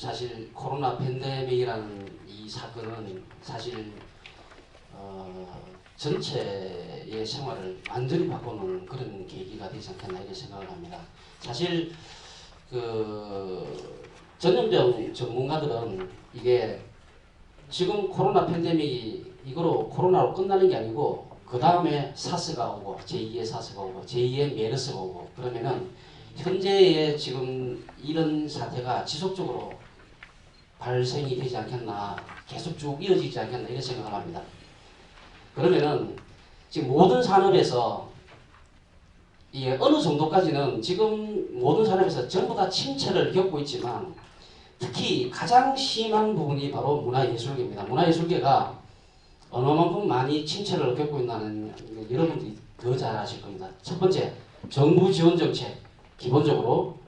사실 코로나 팬데믹이라는 이 사건은 사실 전체의 생활을 완전히 바꾸는 그런 계기가 되지 않겠나 이렇게 생각을 합니다. 사실 전염병 전문가들은 이게 지금 코로나 팬데믹이 이거로 코로나로 끝나는 게 아니고 그 다음에 사스가 오고 제2의 사스가 오고 제2의 메르스가 오고 그러면은 현재의 지금 이런 사태가 지속적으로 발생이 되지 않겠나 계속 쭉 이어지지 않겠나 이런 생각을 합니다. 그러면은 지금 모든 산업에서 이게 어느 정도까지는 지금 모든 산업에서 전부 다 침체를 겪고 있지만 특히 가장 심한 부분이 바로 문화예술계입니다. 문화예술계가 어느 만큼 많이 침체를 겪고 있다는 여러분들이 더 잘 아실 겁니다. 첫 번째, 정부 지원 정책. 기본적으로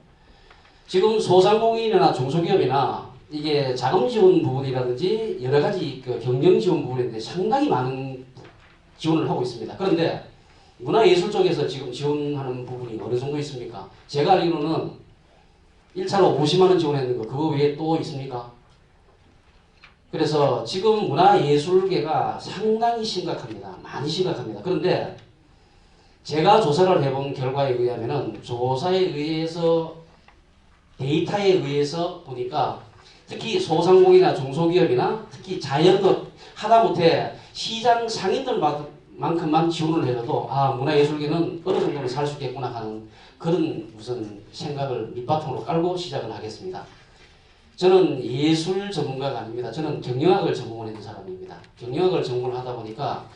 지금 소상공인이나 중소기업이나 이게 자금 지원 부분이라든지 여러 가지 경영 지원 부분인데 상당히 많은 지원을 하고 있습니다. 그런데 문화예술 쪽에서 지금 지원하는 부분이 어느 정도 있습니까? 제가 알기로는 1차로 50만 원 지원했는 거 그거 외에 또 있습니까? 그래서 지금 문화예술계가 상당히 심각합니다. 많이 심각합니다. 그런데 제가 조사를 해본 결과에 의하면은 조사에 의해서 데이터에 의해서 보니까 특히 소상공인이나 중소기업이나 특히 자영업 하다못해 시장 상인들만큼만 지원을 해도 문화예술계는 어느 정도는 살 수 있겠구나 하는 그런 무슨 생각을 밑바탕으로 깔고 시작을 하겠습니다. 저는 예술 전문가가 아닙니다. 저는 경영학을 전공을 했는 사람입니다. 경영학을 전공을 하다 보니까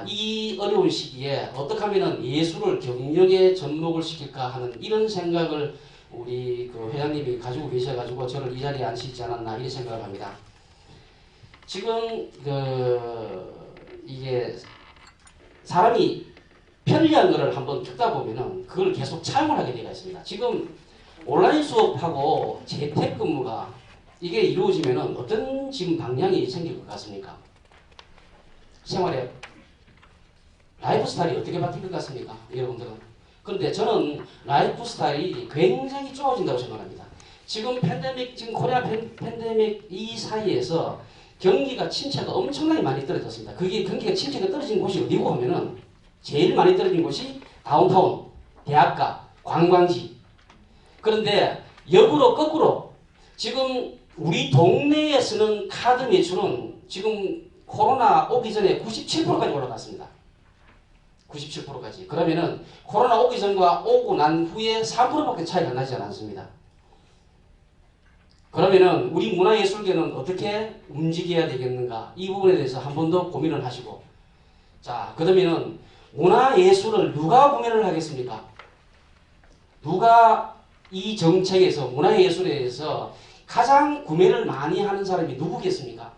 이 어려운 시기에 어떻게 하면 예술을 경영에 접목을 시킬까 하는 이런 생각을 우리 회장님이 가지고 계셔가지고 저를 이 자리에 앉히지 않았나 이런 생각을 합니다. 지금 이게 사람이 편리한 거를 한번 듣다 보면은 그걸 계속 차용을 하게 되어 있습니다. 지금 온라인 수업하고 재택근무가 이게 이루어지면은 어떤 지금 방향이 생길 것 같습니까? 생활에 라이프 스타일이 어떻게 바뀔 것 같습니까? 여러분들은. 그런데 저는 라이프 스타일이 굉장히 좋아진다고 생각합니다. 지금 지금 코리아 팬데믹 이 사이에서 경기가 침체가 엄청나게 많이 떨어졌습니다. 그게 경기가 침체가 떨어진 곳이 어디고 하면은 제일 많이 떨어진 곳이 다운타운, 대학가, 관광지. 그런데 역으로 거꾸로 지금 우리 동네에 쓰는 카드 매출은 지금 코로나 오기 전에 97%까지 올라갔습니다. 97%까지. 그러면은 코로나 오기 전과 오고 난 후에 3%밖에 차이가 나지 않습니다. 그러면은 우리 문화예술계는 어떻게 움직여야 되겠는가 이 부분에 대해서 한 번 더 고민을 하시고 자 그러면은 문화예술을 누가 구매를 하겠습니까? 누가 이 정책에서 문화예술에 대해서 가장 구매를 많이 하는 사람이 누구겠습니까?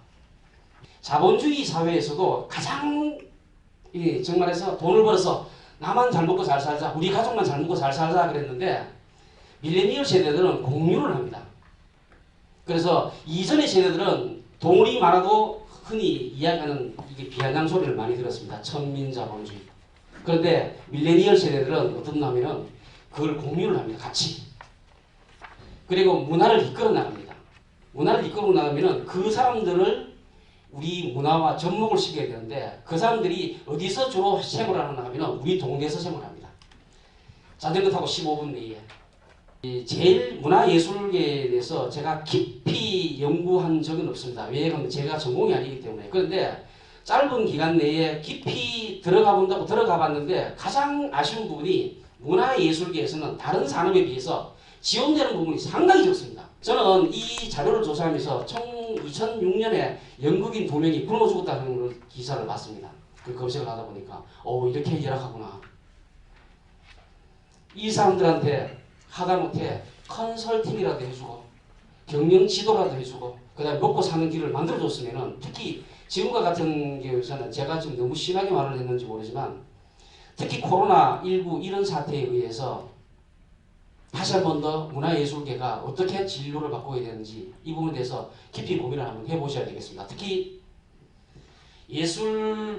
자본주의 사회에서도 가장 정말해서 돈을 벌어서 나만 잘 먹고 잘 살자 우리 가족만 잘 먹고 잘 살자 그랬는데 밀레니얼 세대들은 공유를 합니다. 그래서 이전의 세대들은 돈이 많아도 흔히 이야기하는 이게 비아냥 소리를 많이 들었습니다. 천민자본주의. 그런데 밀레니얼 세대들은 어떻냐면은 그걸 공유를 합니다. 같이. 그리고 문화를 이끌어 나갑니다. 문화를 이끌어 나가면은 그 사람들을 우리 문화와 접목을 시켜야 되는데 그 사람들이 어디서 주로 생활을 하나 하면 우리 동네에서 생활합니다. 자전거 타고 15분 내에. 제일 문화예술계에 대해서 제가 깊이 연구한 적은 없습니다. 왜냐하면 제가 전공이 아니기 때문에. 그런데 짧은 기간 내에 깊이 들어가 본다고 들어가 봤는데 가장 아쉬운 부분이 문화예술계에서는 다른 산업에 비해서 지원되는 부분이 상당히 적습니다. 저는 이 자료를 조사하면서 2006년에 영국인 2명이 굶어 죽었다는 기사를 봤습니다. 그 검색을 하다 보니까 이렇게 열악하구나. 이 사람들한테 하다못해 컨설팅이라도 해주고 경영 지도라도 해주고 그 다음에 먹고 사는 길을 만들어줬으면은 특히 지금과 같은 경우에서는 제가 지금 너무 심하게 말을 했는지 모르지만 특히 코로나19 이런 사태에 의해서 다시 한 번 더 문화예술계가 어떻게 진로를 바꿔야 되는지 이 부분에 대해서 깊이 고민을 한번 해보셔야 되겠습니다. 특히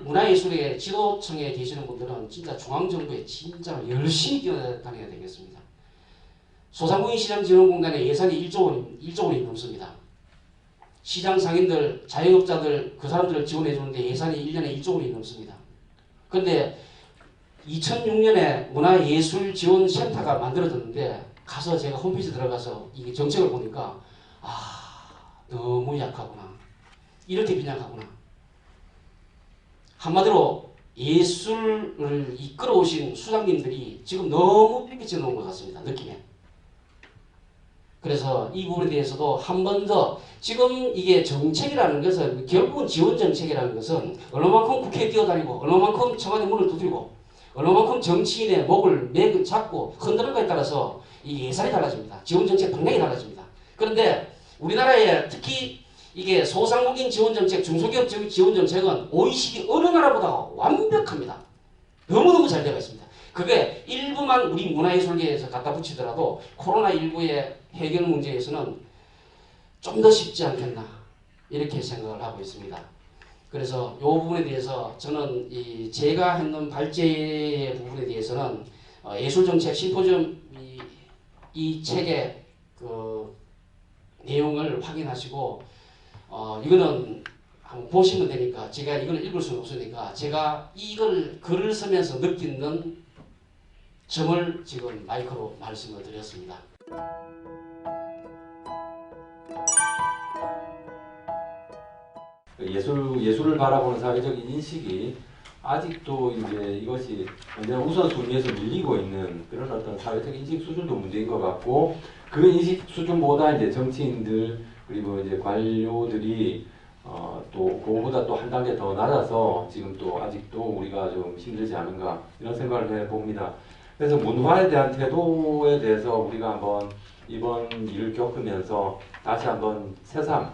문화예술의 지도층에 계시는 분들은 진짜 중앙정부에 진짜 열심히 뛰어다녀야 되겠습니다. 소상공인 시장지원공단의 예산이 1조 원이 넘습니다. 시장 상인들, 자영업자들 그 사람들을 지원해 주는데 예산이 1년에 1조 원이 넘습니다. 그런데 2006년에 문화예술지원센터가 만들어졌는데 가서 제가 홈페이지 들어가서 이게 정책을 보니까 너무 약하구나. 이렇게 빈약하구나. 한마디로 예술을 이끌어오신 수장님들이 지금 너무 팽개쳐 놓은 것 같습니다. 느낌에. 그래서 이 부분에 대해서도 한 번 더 지금 이게 정책이라는 것은 결국은 지원 정책이라는 것은 얼마만큼 국회에 뛰어다니고 얼마만큼 청와대 문을 두드리고 얼마만큼 정치인의 목을 잡고 흔드는가에 따라서 이 예산이 달라집니다. 지원 정책 방향이 달라집니다. 그런데 우리나라에 특히 이게 소상공인 지원 정책, 중소기업 지원 정책은 OECD 어느 나라보다 완벽합니다. 너무너무 잘 되어 있습니다. 그게 일부만 우리 문화예술계에서 갖다 붙이더라도 코로나19의 해결 문제에서는 좀 더 쉽지 않겠나 이렇게 생각을 하고 있습니다. 그래서 이 부분에 대해서 저는 제가 했는 발제의 부분에 대해서는 예술정책 심포지엄 이 책의 그 내용을 확인하시고 이거는 한번 보시면 되니까 제가 이걸 읽을 수는 없으니까 제가 이걸 글을 쓰면서 느끼는 점을 지금 마이크로 말씀을 드렸습니다. 예술을 바라보는 사회적인 인식이 아직도 이제 이것이 언제나 우선순위에서 밀리고 있는 그런 어떤 사회적 인식 수준도 문제인 것 같고, 그 인식 수준보다 이제 정치인들 그리고 이제 관료들이 또 그거보다 또 한 단계 더 낮아서 지금 또 아직도 우리가 좀 힘들지 않은가 이런 생각을 해봅니다. 그래서 문화에 대한 태도에 대해서 우리가 한번 이번 일을 겪으면서 다시 한번 새삼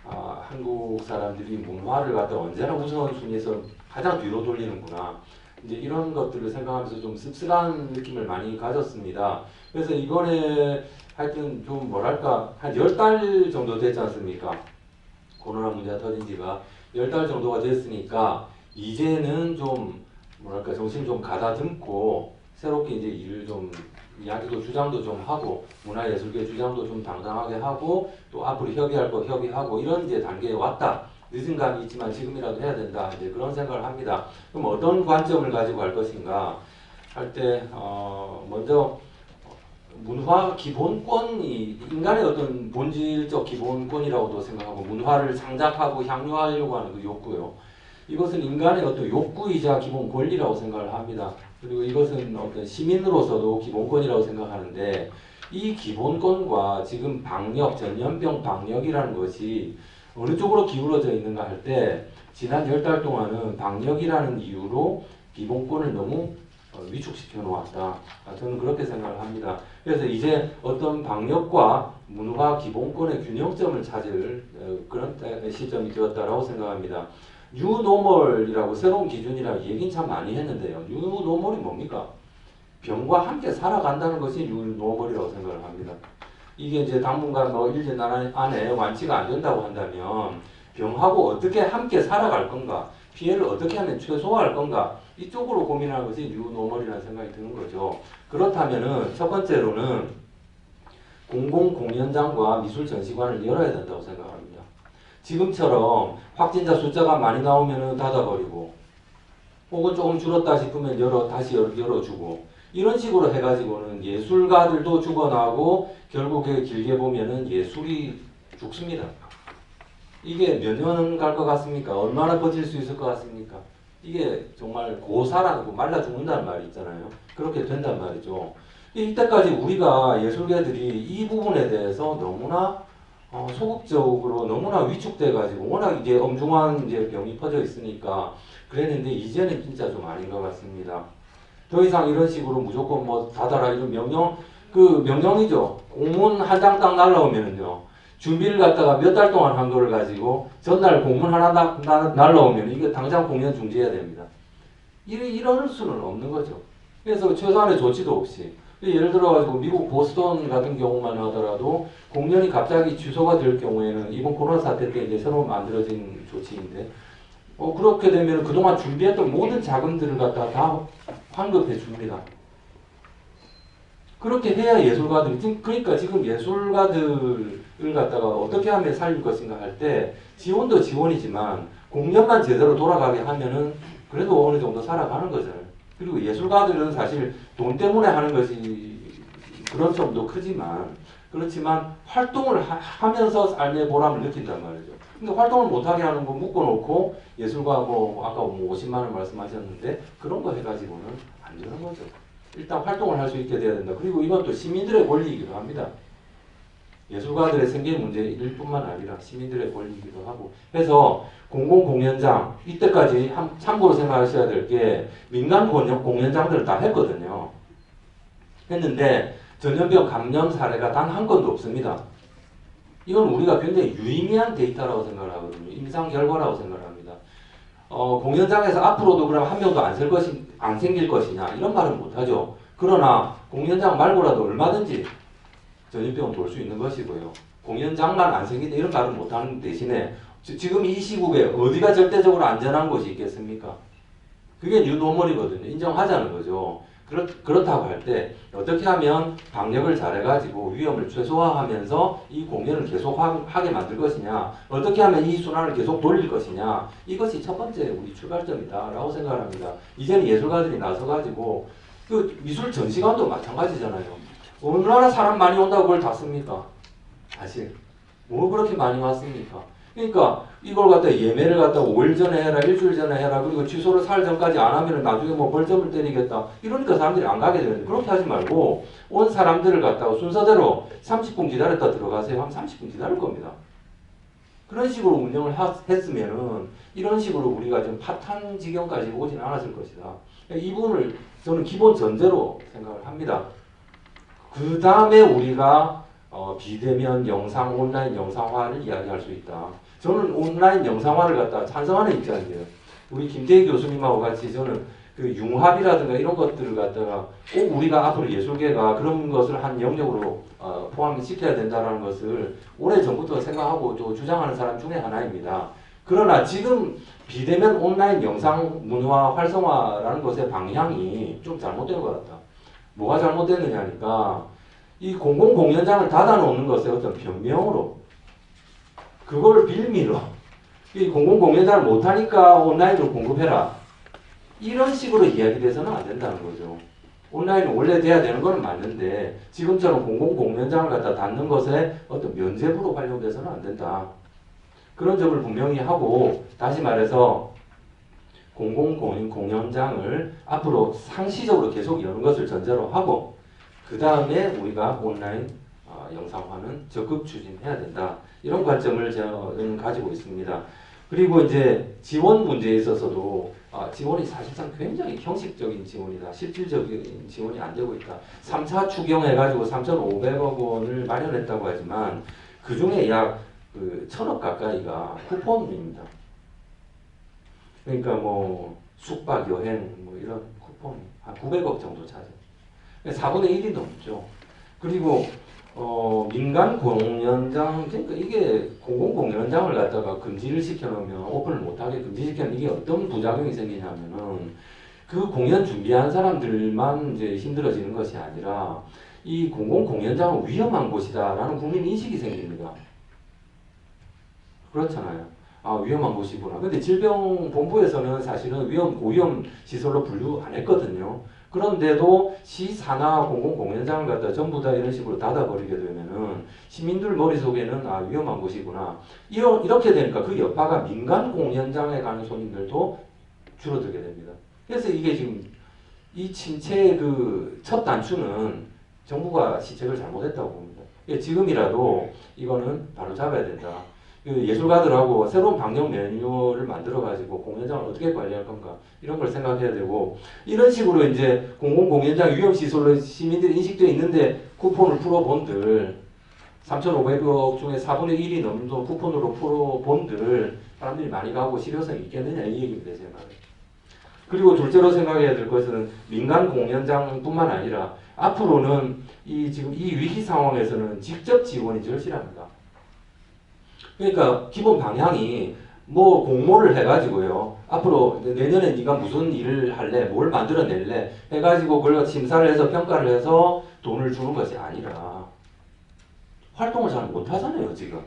한국 사람들이 문화를 갖다 언제나 우선순위에서 가장 뒤로 돌리는구나, 이제 이런 것들을 생각하면서 좀 씁쓸한 느낌을 많이 가졌습니다. 그래서 이번에 하여튼 좀 뭐랄까 한 10달 정도 됐지 않습니까? 코로나 문제가 터진 지가 10달 정도가 됐으니까 이제는 좀 뭐랄까 정신 좀 가다듬고 새롭게 이제 일을 좀 이야기도 주장도 좀 하고 문화예술계 주장도 좀 당당하게 하고 또 앞으로 협의할 거 협의하고 이런 이제 단계에 왔다. 늦은 감이 있지만 지금이라도 해야 된다. 이제 그런 생각을 합니다. 그럼 어떤 관점을 가지고 할 것인가 할 때 먼저 문화 기본권이 인간의 어떤 본질적 기본권이라고도 생각하고 문화를 창작하고 향유하려고 하는 그 욕구요. 이것은 인간의 어떤 욕구이자 기본 권리라고 생각을 합니다. 그리고 이것은 어떤 시민으로서도 기본권이라고 생각하는데, 이 기본권과 지금 방역, 전염병 방역이라는 것이 어느 쪽으로 기울어져 있는가 할 때 지난 10달 동안은 방역이라는 이유로 기본권을 너무 위축시켜 놓았다. 저는 그렇게 생각을 합니다. 그래서 이제 어떤 방역과 문화 기본권의 균형점을 찾을 그런 시점이 되었다라고 생각합니다. 뉴노멀이라고 새로운 기준이라고 얘기는 참 많이 했는데요. 뉴노멀이 뭡니까? 병과 함께 살아간다는 것이 뉴노멀이라고 생각을 합니다. 이게 이제 당분간 뭐 1년 안에 완치가 안 된다고 한다면 병하고 어떻게 함께 살아갈 건가? 피해를 어떻게 하면 최소화할 건가? 이쪽으로 고민하는 것이 뉴노멀이라는 생각이 드는 거죠. 그렇다면은 첫 번째로는 공공공연장과 미술전시관을 열어야 된다고 생각합니다. 지금처럼 확진자 숫자가 많이 나오면 닫아버리고 혹은 조금 줄었다 싶으면 다시 열어주고 이런 식으로 해가지고는 예술가들도 죽어나고 결국에 길게 보면은 예술이 죽습니다. 이게 몇 년 갈 것 같습니까? 얼마나 버틸 수 있을 것 같습니까? 이게 정말 고사라고 말라 죽는다는 말이 있잖아요. 그렇게 된단 말이죠. 이때까지 우리가 예술계들이 이 부분에 대해서 너무나 소극적으로 너무나 위축돼가지고 워낙 이제 엄중한 이제 병이 퍼져 있으니까 그랬는데 이제는 진짜 좀 아닌 것 같습니다. 더 이상 이런 식으로 무조건 뭐 닫아라 이런 명령이죠. 공문 한 장 딱 날라오면은요. 준비를 갖다가 몇 달 동안 한 거를 가지고 전날 공문 하나 날라오면 이거 당장 공연 중지해야 됩니다. 이럴 수는 없는 거죠. 그래서 최소한의 조치도 없이 예를 들어가지고 미국 보스턴 같은 경우만 하더라도 공연이 갑자기 취소가 될 경우에는 이번 코로나 사태 때 이제 새로 만들어진 조치인데 그렇게 되면 그동안 준비했던 모든 자금들을 갖다 다 환급해 줍니다. 그렇게 해야 예술가들이 그러니까 지금 예술가들을 갖다가 어떻게 하면 살릴 것인가 할 때 지원도 지원이지만 공연만 제대로 돌아가게 하면은 그래도 어느 정도 살아가는 거잖아요. 그리고 예술가들은 사실 돈 때문에 하는 것이 그런 점도 크지만 그렇지만 활동을 하면서 삶의 보람을 느낀단 말이죠. 근데 활동을 못하게 하는 거 묶어놓고 예술가 뭐 아까 뭐 50만 원 말씀하셨는데 그런 거 해가지고는 안 되는 거죠. 일단 활동을 할 수 있게 돼야 된다. 그리고 이것도 시민들의 권리이기도 합니다. 예술가들의 생계 문제일 뿐만 아니라 시민들의 권리이기도 하고 해서 공공공연장 이때까지 참고로 생각하셔야 될 게 민간 공연장들을 다 했거든요. 했는데 전염병 감염 사례가 단 한 건도 없습니다. 이건 우리가 굉장히 유의미한 데이터라고 생각을 하거든요. 임상 결과라고 생각을 합니다. 공연장에서 앞으로도 그럼 한 명도 안 생길 것이냐 이런 말은 못하죠. 그러나 공연장 말고라도 얼마든지 전염병은 돌 수 있는 것이고요. 공연장만 안 생긴다 이런 말은 못하는 대신에 지금 이 시국에 어디가 절대적으로 안전한 곳이 있겠습니까? 그게 뉴노멀이거든요. 인정하자는 거죠. 그렇다고 할 때 어떻게 하면 방역을 잘해가지고 위험을 최소화하면서 이 공연을 계속하게 만들 것이냐, 어떻게 하면 이 순환을 계속 돌릴 것이냐, 이것이 첫 번째 우리 출발점이다라고 생각을 합니다. 이제는 예술가들이 나서가지고 그 미술 전시관도 마찬가지잖아요. 얼마나 사람 많이 온다고 그걸 닫습니까? 사실 뭐 그렇게 많이 왔습니까? 그러니까 이걸 갖다 예매를 갖다 5일 전에 해라, 일주일 전에 해라, 그리고 취소를 4일 전까지 안 하면 나중에 뭐 벌점을 때리겠다. 이러니까 사람들이 안 가게 되는데 그렇게 하지 말고 온 사람들을 갖다가 순서대로 30분 기다렸다 들어가세요 하면 30분 기다릴 겁니다. 그런 식으로 운영을 했으면은 이런 식으로 우리가 좀 파탄 지경까지 오진 않았을 것이다. 이 부분을 저는 기본 전제로 생각을 합니다. 그 다음에 우리가 비대면 영상, 온라인 영상화를 이야기할 수 있다. 저는 온라인 영상화를 갖다 찬성하는 입장이에요. 우리 김태희 교수님하고 같이 저는 그 융합이라든가 이런 것들을 갖다가 꼭 우리가 앞으로 예술계가 그런 것을 한 영역으로 포함시켜야 된다는 것을 오래전부터 생각하고 또 주장하는 사람 중에 하나입니다. 그러나 지금 비대면 온라인 영상 문화 활성화라는 것의 방향이 좀 잘못된 것 같다. 뭐가 잘못됐느냐니까 이 공공공연장을 닫아놓는 것의 어떤 변명으로 그걸 빌미로 이 공공공연장을 못하니까 온라인으로 공급해라 이런 식으로 이야기돼서는 안 된다는 거죠. 온라인은 원래 돼야 되는 건 맞는데 지금처럼 공공공연장을 갖다 닫는 것에 어떤 면죄부로 활용돼서는 안 된다. 그런 점을 분명히 하고 다시 말해서 공공공연장을 앞으로 상시적으로 계속 여는 것을 전제로 하고 그 다음에 우리가 온라인 영상화는 적극 추진해야 된다. 이런 관점을 저는 가지고 있습니다. 그리고 이제 지원 문제에 있어서도 지원이 사실상 굉장히 형식적인 지원이다. 실질적인 지원이 안 되고 있다. 3차 추경해가지고 3,500억 원을 마련했다고 하지만 그 중에 약 1,000억 가까이가 쿠폰입니다. 그러니까 뭐 숙박, 여행 뭐 이런 쿠폰이 한 900억 정도 차죠. 4분의 1이 넘죠. 그리고 민간 공연장, 그러니까 이게 공공공연장을 갖다가 금지를 시켜놓으면 오픈을 못하게 금지시켜놓으면 이게 어떤 부작용이 생기냐면은 그 공연 준비한 사람들만 이제 힘들어지는 것이 아니라 이 공공공연장은 위험한 곳이다라는 국민 인식이 생깁니다. 그렇잖아요. 위험한 곳이구나. 근데 질병본부에서는 사실은 고위험 시설로 분류 안 했거든요. 그런데도 시, 산하, 공공공연장을 갖다 전부 다 이런 식으로 닫아버리게 되면은 시민들 머릿속에는 위험한 곳이구나. 이렇게 되니까 그 여파가 민간 공연장에 가는 손님들도 줄어들게 됩니다. 그래서 이게 지금 이 침체의 그 첫 단추는 정부가 시책을 잘못했다고 봅니다. 지금이라도 이거는 바로 잡아야 된다. 예술가들하고 새로운 방역 매뉴얼을 만들어가지고 공연장을 어떻게 관리할 건가 이런 걸 생각해야 되고 이런 식으로 이제 공공공연장 위험시설로 시민들이 인식되어 있는데 쿠폰을 풀어본들 3,500억 중에 4분의 1이 넘는 쿠폰으로 풀어본들 사람들이 많이 가고 실효성이 있겠느냐 이 얘기입니다. 제 말은. 그리고 둘째로 생각해야 될 것은 민간 공연장뿐만 아니라 앞으로는 지금 이 위기 상황에서는 직접 지원이 절실합니다. 그러니까 기본 방향이 뭐 공모를 해가지고요. 앞으로 내년에 네가 무슨 일을 할래, 뭘 만들어낼래 해가지고 그걸 심사를 해서 평가를 해서 돈을 주는 것이 아니라 활동을 잘 못하잖아요 지금.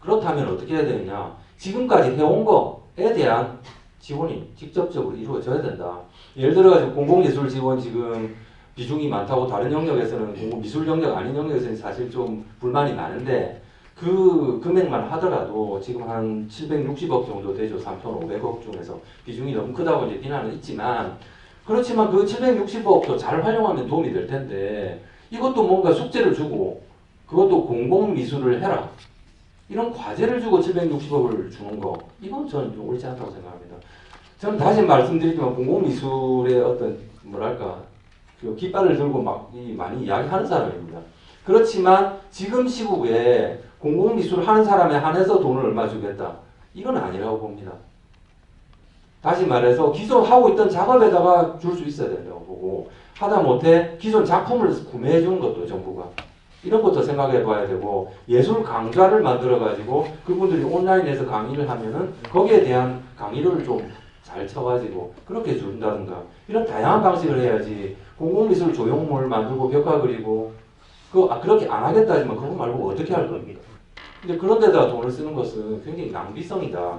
그렇다면 어떻게 해야 되느냐, 지금까지 해온 거에 대한 지원이 직접적으로 이루어져야 된다. 예를 들어가지고 공공예술 지원 지금 비중이 많다고 다른 영역에서는 공공미술 영역 아닌 영역에서는 사실 좀 불만이 많은데, 그 금액만 하더라도 지금 한 760억 정도 되죠. 3,500억 중에서 비중이 너무 크다고 이제 비난은 있지만, 그렇지만 그 760억도 잘 활용하면 도움이 될 텐데, 이것도 뭔가 숙제를 주고 그것도 공공미술을 해라, 이런 과제를 주고 760억을 주는 거, 이건 저는 좀 옳지 않다고 생각합니다. 저는 다시 말씀드리지만 공공미술의 어떤 뭐랄까 그 깃발을 들고 막 많이 이야기하는 사람입니다. 그렇지만 지금 시국에 공공미술 하는 사람에 한해서 돈을 얼마 주겠다, 이건 아니라고 봅니다. 다시 말해서 기존 하고 있던 작업에다가 줄 수 있어야 된다고 보고, 하다못해 기존 작품을 구매해 주는 것도 정부가 이런 것도 생각해 봐야 되고, 예술 강좌를 만들어 가지고 그분들이 온라인에서 강의를 하면은 거기에 대한 강의를 좀 잘 쳐가지고 그렇게 준다든가, 이런 다양한 방식을 해야지 공공미술 조형물 만들고 벽화 그리고 그렇게 안 하겠다 하지만 그거 말고 어떻게 할 겁니까? 근데 그런 데다가 돈을 쓰는 것은 굉장히 낭비성이다,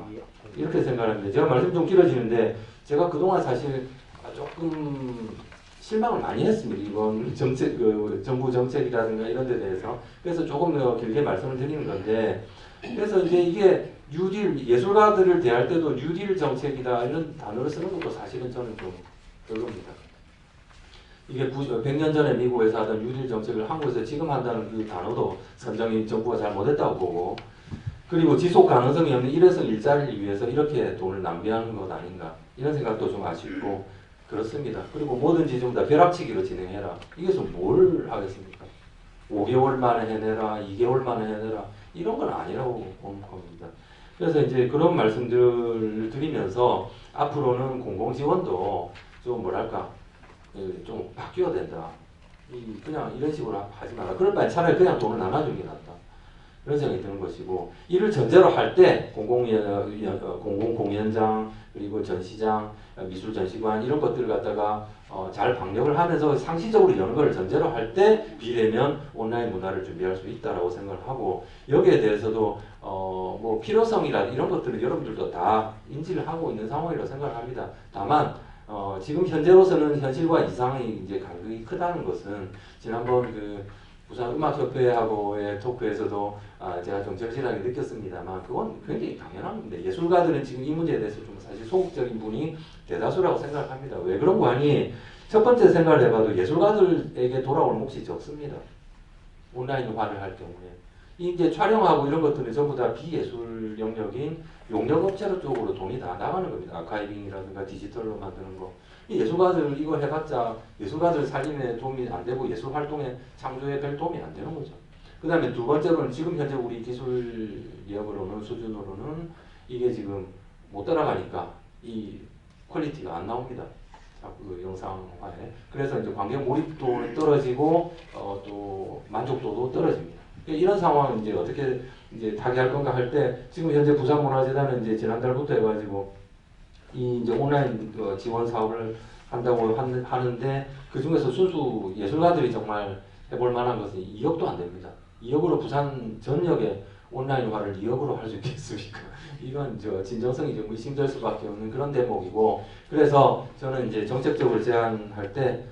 이렇게 생각합니다. 제가 말씀 좀 길어지는데, 제가 그동안 사실 조금 실망을 많이 했습니다. 이번 정책, 정부 정책이라든가 이런 데 대해서. 그래서 조금 더 길게 말씀을 드리는 건데, 그래서 이제 이게 뉴딜, 예술가들을 대할 때도 뉴딜 정책이다 이런 단어를 쓰는 것도 사실은 저는 좀 별로입니다. 이게 100년 전에 미국에서 하던 뉴딜 정책을 한국에서 지금 한다는 그 단어도 선정이 정부가 잘 못했다고 보고, 그리고 지속 가능성이 없는 일회성 일자리를 위해서 이렇게 돈을 낭비하는 것 아닌가, 이런 생각도 좀 아쉽고 그렇습니다. 그리고 뭐든지 좀 다 벼락치기로 진행해라, 이게서 뭘 하겠습니까? 5개월 만에 해내라, 2개월 만에 해내라, 이런 건 아니라고 보는 겁니다. 그래서 이제 그런 말씀들을 드리면서 앞으로는 공공지원도 좀 뭐랄까 좀 바뀌어야 된다. 그냥 이런 식으로 하지 마라. 그럴 바에 차라리 그냥 돈을 나눠주는 게 낫다, 그런 생각이 드는 것이고, 이를 전제로 할 때 공공공연장 그리고 전시장, 미술 전시관 이런 것들을 갖다가 잘 방역을 하면서 상시적으로 여는 걸 전제로 할 때 비대면 온라인 문화를 준비할 수 있다라고 생각을 하고, 여기에 대해서도 뭐 필요성이라 이런 것들은 여러분들도 다 인지를 하고 있는 상황이라고 생각을 합니다. 다만 지금 현재로서는 현실과 이상이 이제 간극이 크다는 것은 지난번 그 부산 음악협회하고의 토크에서도 제가 좀 절실하게 느꼈습니다만, 그건 굉장히 당연한 겁니다. 예술가들은 지금 이 문제에 대해서 좀 사실 소극적인 분이 대다수라고 생각합니다. 왜 그런 거 아니? 첫 번째 생각을 해봐도 예술가들에게 돌아올 몫이 적습니다. 온라인화를 할 경우에. 이제 촬영하고 이런 것들은 전부 다 비예술 영역인 용역업체 쪽으로 돈이 다 나가는 겁니다. 아카이빙이라든가 디지털로 만드는 거. 이 예술가들 이거 해봤자 예술가들 살림에 도움이 안 되고 예술 활동에 창조에 별 도움이 안 되는 거죠. 그 다음에 두 번째로는 지금 현재 우리 기술력으로는 수준으로는 이게 지금 못 따라가니까 이 퀄리티가 안 나옵니다. 그 영상화에. 그래서 이제 관객 몰입도는 떨어지고 또 만족도도 떨어집니다. 이런 상황은 이제 어떻게 이제 타개할 건가 할 때, 지금 현재 부산문화재단은 이제 지난달부터 해가지고 이 이제 온라인 지원 사업을 한다고 하는데, 그 중에서 순수 예술가들이 정말 해볼 만한 것은 2억도 안 됩니다. 2억으로 부산 전역에 온라인화를 2억으로 할 수 있겠습니까? 이건 진정성이 좀 의심될 수밖에 없는 그런 대목이고, 그래서 저는 이제 정책적으로 제안할 때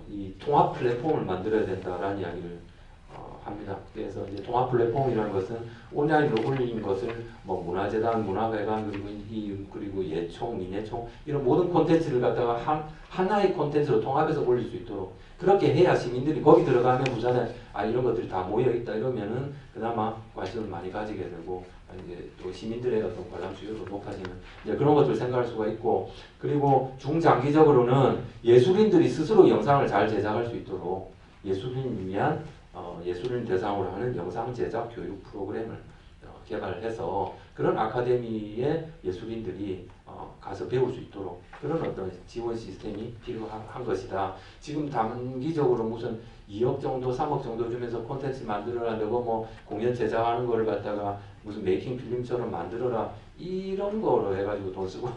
이 통합 플랫폼을 만들어야 된다라는 이야기를 합니다. 그래서 이제 통합 플랫폼이라는 것은 온라인으로 올리는 것을 뭐 문화재단, 문화회관 그리고 예총, 민예총 이런 모든 콘텐츠를 갖다가 하나의 콘텐츠로 통합해서 올릴 수 있도록, 그렇게 해야 시민들이 거기 들어가면 부산에 이런 것들이 다 모여 있다 이러면은 그나마 관심을 많이 가지게 되고, 이제 또 시민들의 어떤 관람 수요도 높아지는 이제 그런 것들을 생각할 수가 있고, 그리고 중장기적으로는 예술인들이 스스로 영상을 잘 제작할 수 있도록 예술인 위한 예술인 대상으로 하는 영상 제작 교육 프로그램을 개발해서 그런 아카데미에 예술인들이 가서 배울 수 있도록 그런 어떤 지원 시스템이 필요한 것이다. 지금 단기적으로 무슨 2억 정도, 3억 정도 주면서 콘텐츠 만들어라고 뭐 공연 제작하는 거를 갖다가 무슨 메이킹 필름처럼 만들어라 이런 거로 해가지고 돈 쓰고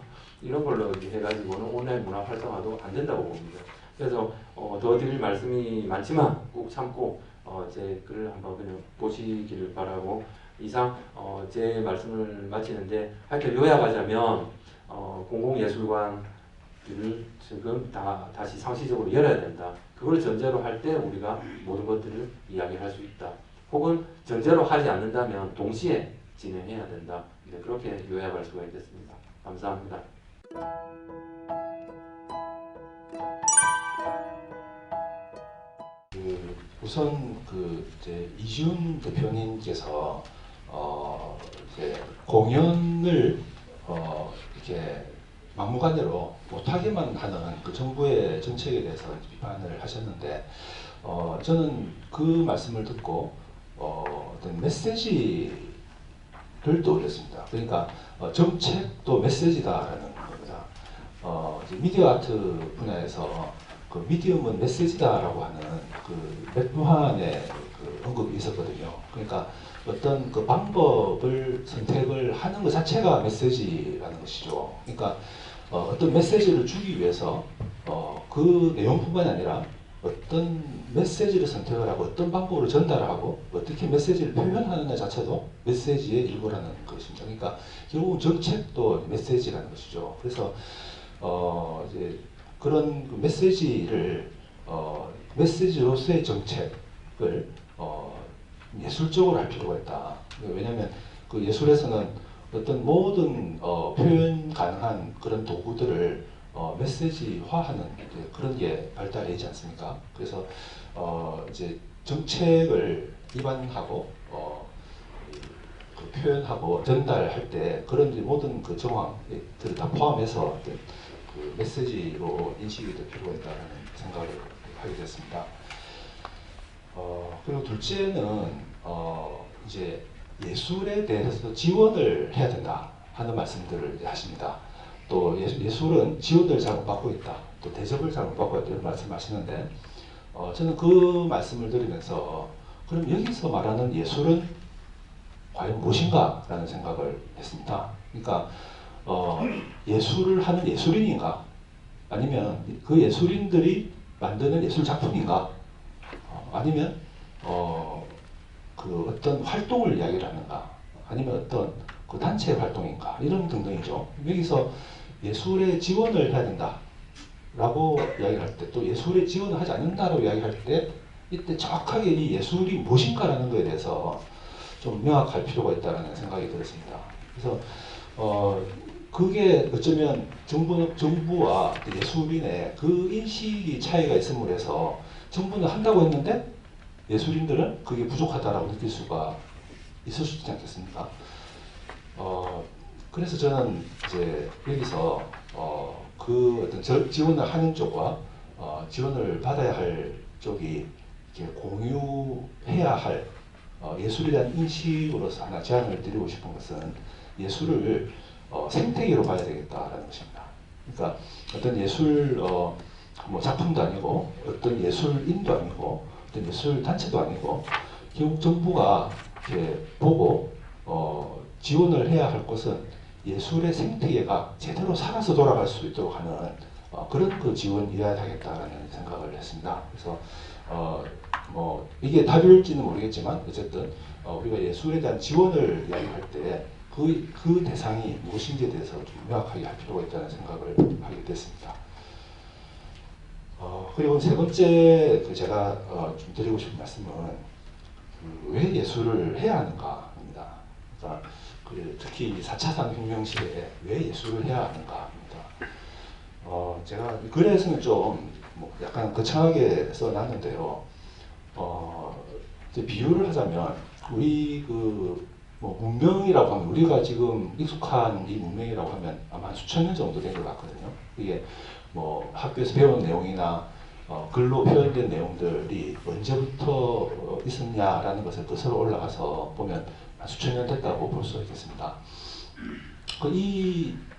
이런 걸로 해가지고는 온라인 문화 활성화도 안 된다고 봅니다. 그래서 더 드릴 말씀이 많지만 꼭 참고 제 글을 한번 그냥 보시기를 바라고 이상 제 말씀을 마치는데 하여튼 요약하자면 공공예술관들을 지금 다시 상시적으로 열어야 된다. 그걸 전제로 할 때 우리가 모든 것들을 이야기할 수 있다. 혹은 전제로 하지 않는다면 동시에 진행해야 된다. 네, 그렇게 요약할 수가 있겠습니다. 감사합니다. 우선 이제 이지훈 대표님께서 이제 공연을 이렇게 막무가내로 못하게만 하는 그 정부의 정책에 대해서 비판을 하셨는데 저는 그 말씀을 듣고 어떤 메시지를 떠올렸습니다. 그러니까 정책도 메시지다라는 겁니다. 이제 미디어 아트 분야에서 그 미디엄은 메시지다라고 하는 그 맥루한의 그 언급이 있었거든요. 그러니까 어떤 그 방법을 선택을 하는 것 자체가 메시지라는 것이죠. 그러니까 어떤 메시지를 주기 위해서 그 내용뿐만이 아니라 어떤 메시지를 선택을 하고 어떤 방법으로 전달하고 어떻게 메시지를 표현하느냐 자체도 메시지의 일부라는 것입니다. 그러니까 결국은 정책도 메시지라는 것이죠. 그래서 이제 그런 그 메시지를 메시지로서의 정책을 예술적으로 할 필요가 있다. 왜냐하면 그 예술에서는 어떤 모든 표현 가능한 그런 도구들을 메시지화하는 그런 게 발달되지 않습니까? 그래서 이제 정책을 입안하고 그 표현하고 전달할 때 그런 이제 모든 그 정황들을 다 포함해서 어떤 그 메시지로 인식이 될 필요가 있다는 생각을 하게 됐습니다. 그리고 둘째는 이제 예술에 대해서 지원을 해야 된다 하는 말씀들을 이제 하십니다. 또 예술은 지원을 잘못 받고 있다, 또 대접을 잘못 받고 있다 이런 말씀하시는데 저는 그 말씀을 드리면서 그럼 여기서 말하는 예술은 과연 무엇인가라는 생각을 했습니다. 그러니까 예술을 하는 예술인인가? 아니면 그 예술인들이 만드는 예술 작품인가? 아니면 그 어떤 활동을 이야기를 하는가? 아니면 어떤 그 단체 활동인가? 이런 등등이죠. 여기서 예술에 지원을 해야 된다라고 이야기를 할 때, 또 예술에 지원을 하지 않는다라고 이야기할 때, 이때 정확하게 이 예술이 무엇인가라는 것에 대해서 좀 명확할 필요가 있다는 생각이 들었습니다. 그래서 그게 어쩌면 정부와 예술인의 그 인식이 차이가 있음으로 해서 정부는 한다고 했는데 예술인들은 그게 부족하다라고 느낄 수가 있을 수 있지 않겠습니까? 그래서 저는 이제 여기서 그 어떤 지원을 하는 쪽과 지원을 받아야 할 쪽이 이렇게 공유해야 할 예술에 대한 인식으로서 하나 제안을 드리고 싶은 것은 예술을 생태계로 봐야 되겠다라는 것입니다. 그러니까 어떤 예술 뭐 작품도 아니고 어떤 예술인도 아니고 어떤 예술 단체도 아니고 결국 정부가 이렇게 보고 지원을 해야 할 것은 예술의 생태계가 제대로 살아서 돌아갈 수 있도록 하는 그런 그 지원이어야 하겠다라는 생각을 했습니다. 그래서 뭐 이게 답일지는 모르겠지만 어쨌든 우리가 예술에 대한 지원을 이야기할 때 그 대상이 무엇인지에 대해서 좀 명확하게 할 필요가 있다는 생각을 하게 됐습니다. 그리고 세 번째 제가 좀 드리고 싶은 말씀은 왜 예술을 해야 하는가입니다. 그러니까 특히 4차 산업혁명 시대에 왜 예술을 해야 하는가입니다. 제가 글에서는 좀 뭐 약간 거창하게 써놨는데요. 이제 비유를 하자면 우리 뭐 문명이라고 하면 우리가 지금 익숙한 이 문명이라고 하면 아마 수천 년 정도 된 것 같거든요. 이게 뭐 학교에서 배운 내용이나 글로 표현된 내용들이 언제부터 있었냐라는 것을 거슬러 올라가서 보면 수천 년 됐다고 볼 수 있겠습니다.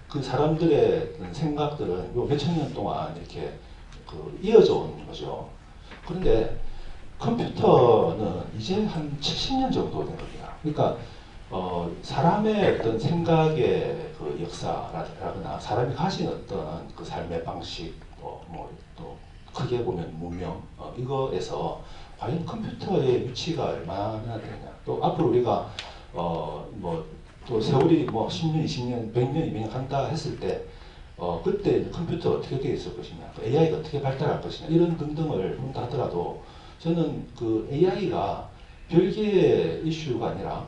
그 사람들의 생각들은 요 몇천 년 동안 이렇게 이어져 온 거죠. 그런데 컴퓨터는 이제 한 70년 정도 된 겁니다. 그러니까 사람의 어떤 생각의 그 역사라거나 사람이 가진 어떤 그 삶의 방식, 또 크게 보면 문명 이거에서 과연 컴퓨터의 위치가 얼마나 되느냐. 또 앞으로 우리가 뭐 또 세월이 뭐 10년, 20년, 100년, 200년 간다 했을 때 그때 컴퓨터가 어떻게 되어 있을 것이냐, 또 AI가 어떻게 발달할 것이냐 이런 등등을 본다 하더라도 저는 그 AI가 별개의 이슈가 아니라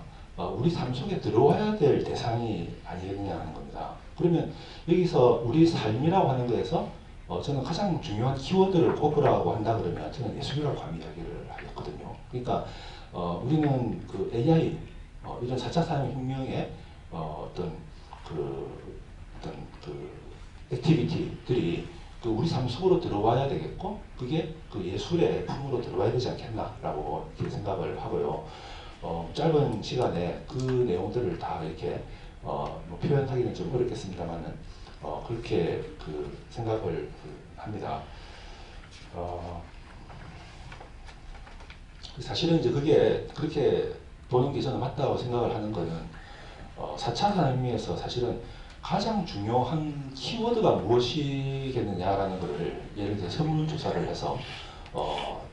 우리 삶 속에 들어와야 될 대상이 아니겠느냐 하는 겁니다. 그러면 여기서 우리 삶이라고 하는 거에서 저는 가장 중요한 키워드를 꼽으라고 한다 그러면 저는 예술이라고 감히 이야기를 하겠거든요. 그러니까 우리는 그 AI 이런 4차 산업혁명의 어떤 그 액티비티들이 그 우리 삶 속으로 들어와야 되겠고 그게 그 예술의 품으로 들어와야 되지 않겠나라고 이렇게 생각을 하고요. 짧은 시간에 그 내용들을 다 이렇게 뭐 표현하기는 좀 어렵겠습니다만은 그렇게 그 생각을 합니다. 사실은 이제 그게 그렇게 보는 게 저는 맞다고 생각을 하는 거는 4차 산업혁명에서 사실은 가장 중요한 키워드가 무엇이겠느냐라는 것을 예를 들어 설문조사를 해서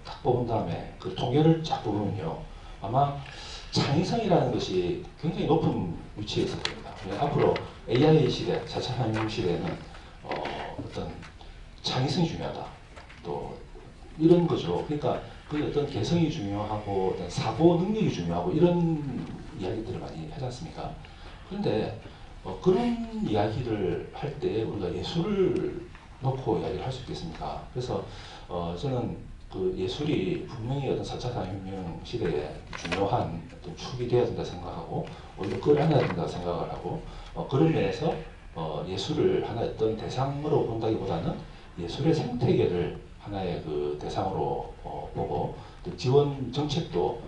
딱 뽑은 다음에 그 통계를 쫙 보면요, 아마 창의성이라는 것이 굉장히 높은 위치에 있을 겁니다. 앞으로 AI 시대, 4차 산업혁명 시대에는 어떤 창의성이 중요하다, 또 이런 거죠. 그러니까 그 어떤 개성이 중요하고 어떤 사고 능력이 중요하고 이런 이야기들을 많이 하지 않습니까? 그런데 그런 이야기를 할 때 우리가 예술을 놓고 이야기를 할 수 있겠습니까? 그래서 저는 그 예술이 분명히 어떤 4차 산업혁명 시대에 중요한 어떤 축이 되어야 된다 생각하고 오히려 그걸 안아야 된다 생각을 하고 그런 면에서 예술을 하나의 어떤 대상으로 본다기보다는 예술의 생태계를 하나의 그 대상으로 보고 또 지원 정책도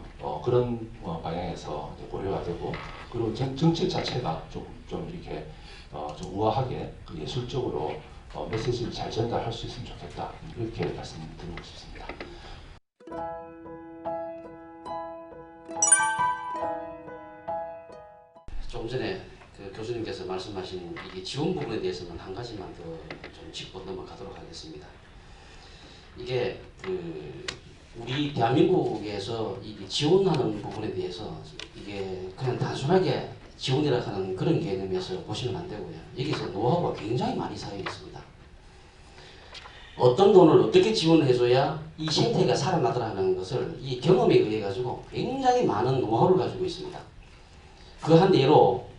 그런 방향에서 고려가 되고 그리고 정책 자체가 좀 이렇게 좀 우아하게 그 예술적으로 메시지를 잘 전달할 수 있으면 좋겠다 이렇게 말씀드리고 싶습니다. 조금 전에 그 교수님께서 말씀하신 이 지원 부분에 대해서는 한 가지만 더 좀 짚고 넘어가도록 하겠습니다. 이게 그 우리 대한민국에서 이 지원하는 부분에 대해서 이게 그냥 단순하게 지원이라 하는 그런 개념에서 보시면 안 되고요. 여기서 노하우가 굉장히 많이 쌓여 있습니다. 어떤 돈을 어떻게 지원을 해줘야 이 생태가 살아나더라 하는 것을 이 경험에 의해 가지고 굉장히 많은 노하우를 가지고 있습니다. 그 한 예로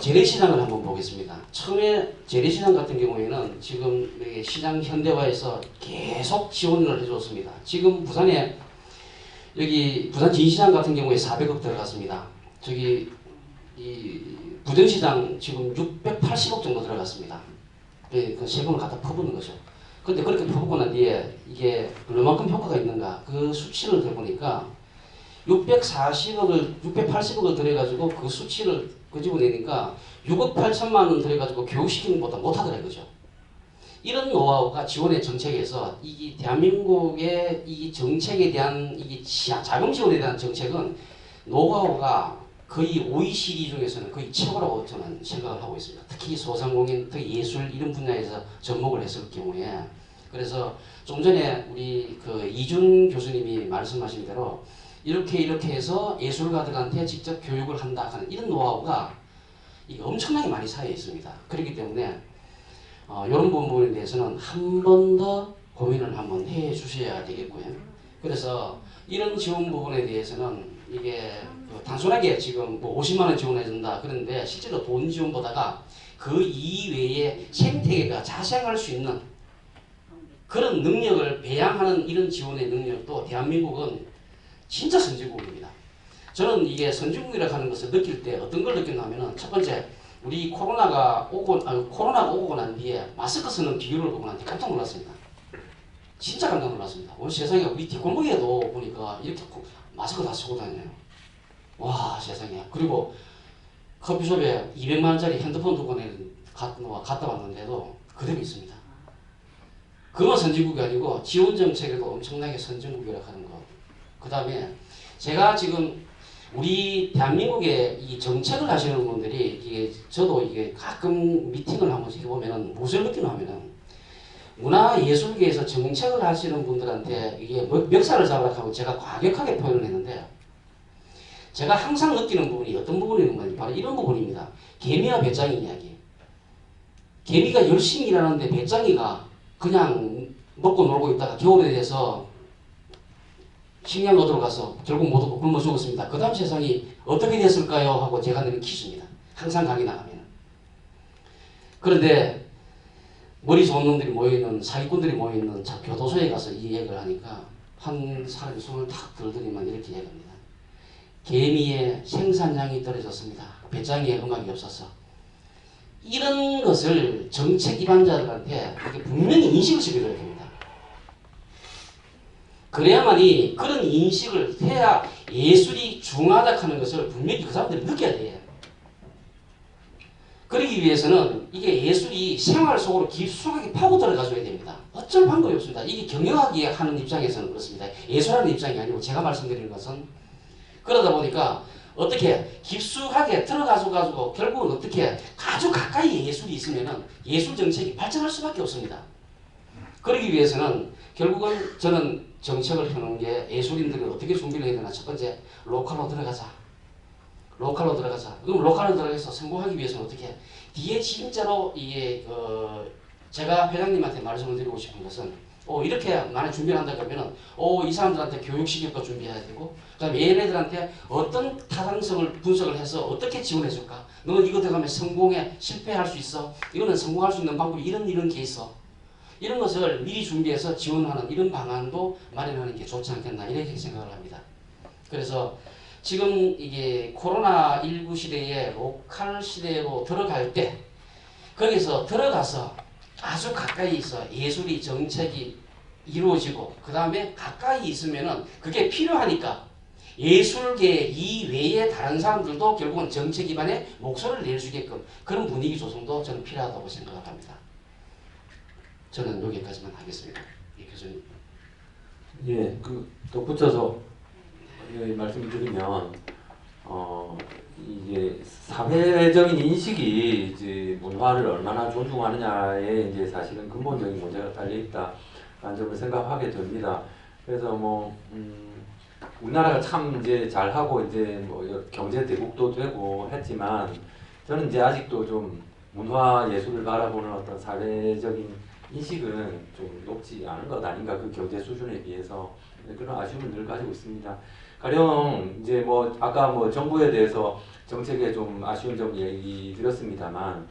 재래시장을 한번 보겠습니다. 처음에 재래시장 같은 경우에는 지금 시장 현대화에서 계속 지원을 해줬습니다. 지금 부산에 여기 부산 진시장 같은 경우에 400억 들어갔습니다. 저기 이 부전시장 지금 680억 정도 들어갔습니다. 그 세금을 갖다 퍼붓는 거죠. 근데 그렇게 퍼붓고 난 뒤에 이게 얼마만큼 효과가 있는가 그 수치를 해보니까 680억을 들여가지고 그 수치를 끄집어내니까 6억 8천만 원 들여가지고 교육시키는 것보다 못하더라 이거죠. 이런 노하우가 지원의 정책에서 이 대한민국의 이 정책에 대한 이 자금 지원에 대한 정책은 노하우가 거의 OECD 중에서는 거의 최고라고 저는 생각을 하고 있습니다. 특히 소상공인, 특히 예술 이런 분야에서 접목을 했을 경우에 그래서 좀 전에 우리 그 이준 교수님이 말씀하신 대로 이렇게 해서 예술가들한테 직접 교육을 한다 하는 이런 노하우가 이게 엄청나게 많이 쌓여 있습니다. 그렇기 때문에 이런 부분에 대해서는 한 번 더 고민을 한번 해 주셔야 되겠고요. 그래서 이런 지원 부분에 대해서는 이게 단순하게 지금 뭐 50만 원 지원해 준다 그런데 실제로 돈 지원보다가 그 이외에 생태계가 자생할 수 있는 그런 능력을 배양하는 이런 지원의 능력도 대한민국은 진짜 선진국입니다. 저는 이게 선진국이라고 하는 것을 느낄 때 어떤 걸 느꼈냐면은 첫 번째 우리 코로나가 오고 난 뒤에 마스크 쓰는 비율을 보고 난 뒤에 깜짝 놀랐습니다. 진짜 깜짝 놀랐습니다. 오늘 세상에 우리 뒷골목에도 보니까 이렇게 마스크 다 쓰고 다녀요. 와 세상에. 그리고 커피숍에 200만 원짜리 핸드폰 두고 갔다 왔는데도 그대로 있습니다. 그건 선진국이 아니고 지원 정책에도 엄청나게 선진국이라고 하는 것. 그 다음에 제가 지금 우리 대한민국의 이 정책을 하시는 분들이 저도 이게 가끔 미팅을 한 번씩 해보면은 무엇을 느끼냐면은 문화예술계에서 정책을 하시는 분들한테 이게 멱살을 잡으라고 하고 제가 과격하게 표현을 했는데 제가 항상 느끼는 부분이 어떤 부분이냐면 바로 이런 부분입니다. 개미와 배짱이 이야기. 개미가 열심히 일하는데 배짱이가 그냥 먹고 놀고 있다가 겨울에 돼서 식량 얻으러 가서 결국 못 얻고 굶어 죽었습니다. 그 다음 세상이 어떻게 됐을까요? 하고 제가 내는 퀴즈입니다. 항상 강의 나가면. 그런데 머리 좋은 놈들이 모여있는 사기꾼들이 모여있는 교도소에 가서 이 얘기를 하니까 한 사람이 손을 탁 들더니만 이렇게 얘기합니다. 개미의 생산량이 떨어졌습니다. 배짱이의 음악이 없어서. 이런 것을 정책 기반자들한테 분명히 인식을 시켜줘야 됩니다. 그래야만이 그런 인식을 해야 예술이 중하다 하는 것을 분명히 그 사람들이 느껴야 돼요. 그러기 위해서는 이게 예술이 생활 속으로 깊숙하게 파고 들어가줘야 됩니다. 어쩔 방법이 없습니다. 이게 경영하기 하는 입장에서는 그렇습니다. 예술하는 입장이 아니고 제가 말씀드리는 것은 그러다 보니까 어떻게 깊숙하게 들어가서 결국은 어떻게 아주 가까이 예술이 있으면은 예술 정책이 발전할 수밖에 없습니다. 그러기 위해서는 결국은 저는 정책을 펴놓은 게 예술인들이 어떻게 준비를 해야 되나. 첫 번째, 로컬로 들어가자. 그럼 로컬로 들어가서 성공하기 위해서는 어떻게 뒤에 진짜로 이게 제가 회장님한테 말씀을 드리고 싶은 것은 이렇게 만약 준비를 한다 그러면은 이 사람들한테 교육시킬 거 준비해야 되고 그다음에 얘네들한테 어떤 타당성을 분석을 해서 어떻게 지원해 줄까. 너는 이거 들어가면 성공해 실패할 수 있어. 이거는 성공할 수 있는 방법이 이런 게 있어. 이런 것을 미리 준비해서 지원하는 이런 방안도 마련하는 게 좋지 않겠나 이렇게 생각을 합니다. 그래서 지금 이게 코로나19 시대에 로컬 시대로 들어갈 때 거기서 들어가서 아주 가까이 있어 예술이 정책이 이루어지고 그 다음에 가까이 있으면은 그게 필요하니까 예술계 이외의 다른 사람들도 결국은 정책 기반의 목소리를 낼 수 있게끔 그런 분위기 조성도 저는 필요하다고 생각을 합니다. 저는 여기까지만 하겠습니다. 예, 교수님. 예, 덧붙여서 말씀을 드리면 이게 사회적인 인식이 이제 문화를 얼마나 존중하느냐에 이제 사실은 근본적인 문제가 달려 있다라는 점을 생각하게 됩니다. 그래서 우리나라가 참 이제 잘하고 이제 경제 대국도 되고 했지만 저는 이제 아직도 좀 문화 예술을 바라보는 어떤 사회적인 인식은 좀 높지 않은 것 아닌가 그 경제 수준에 비해서 그런 아쉬움을 늘 가지고 있습니다. 가령 이제 아까 정부에 대해서 정책에 좀 아쉬운 점 얘기 드렸습니다만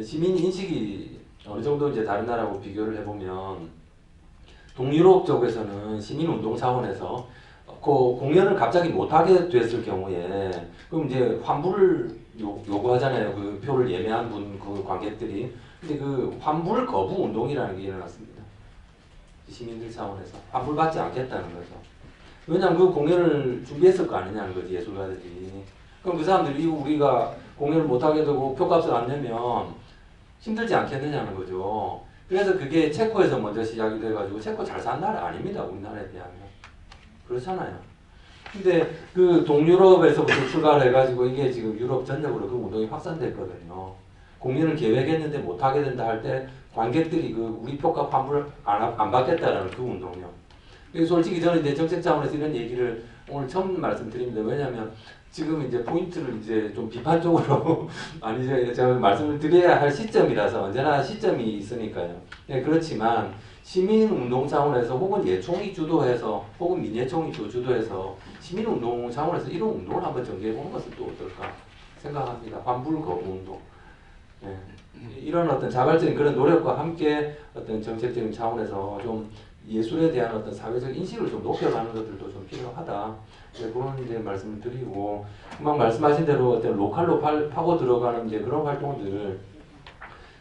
시민 인식이 어느 정도 이제 다른 나라하고 비교를 해보면 동유럽 쪽에서는 시민 운동 차원에서 공연을 갑자기 못하게 됐을 경우에 그럼 이제 환불을 요구하잖아요. 그 표를 예매한 그 관객들이. 근데 그 환불 거부 운동이라는 게 일어났습니다. 시민들 차원에서 환불받지 않겠다는 거죠. 왜냐하면 그 공연을 준비했을 거 아니냐는 거지 예술가들이. 그럼 그 사람들이 우리가 공연을 못하게 되고 표값을 안 내면 힘들지 않겠느냐는 거죠. 그래서 그게 체코에서 먼저 시작이 돼가지고 체코 잘 사는 나라 아닙니다. 우리나라에 비하면. 그렇잖아요. 근데 그 동유럽에서부터 출발을 해가지고 이게 지금 유럽 전역으로 그 운동이 확산됐거든요. 공연을 계획했는데 못하게 된다 할 때 관객들이 그 우리 표값 환불 안 받겠다라는 그 운동이요. 솔직히 저는 이제 정책 차원에서 이런 얘기를 오늘 처음 말씀드립니다. 왜냐하면 지금 이제 포인트를 이제 좀 비판적으로 많이 제가 말씀을 드려야 할 시점이라서 언제나 시점이 있으니까요. 네, 그렇지만 시민운동 차원에서 혹은 예총이 주도해서 혹은 민예총이 주도해서 시민운동 차원에서 이런 운동을 한번 전개해보는 것은 또 어떨까 생각합니다. 환불 거부 운동. 네. 이런 어떤 자발적인 그런 노력과 함께 어떤 정책적인 차원에서 좀 예술에 대한 어떤 사회적 인식을 좀 높여가는 것들도 좀 필요하다. 네, 그런 이제 말씀을 드리고 금방 말씀하신 대로 어떤 로컬로 파고 들어가는 이제 그런 활동들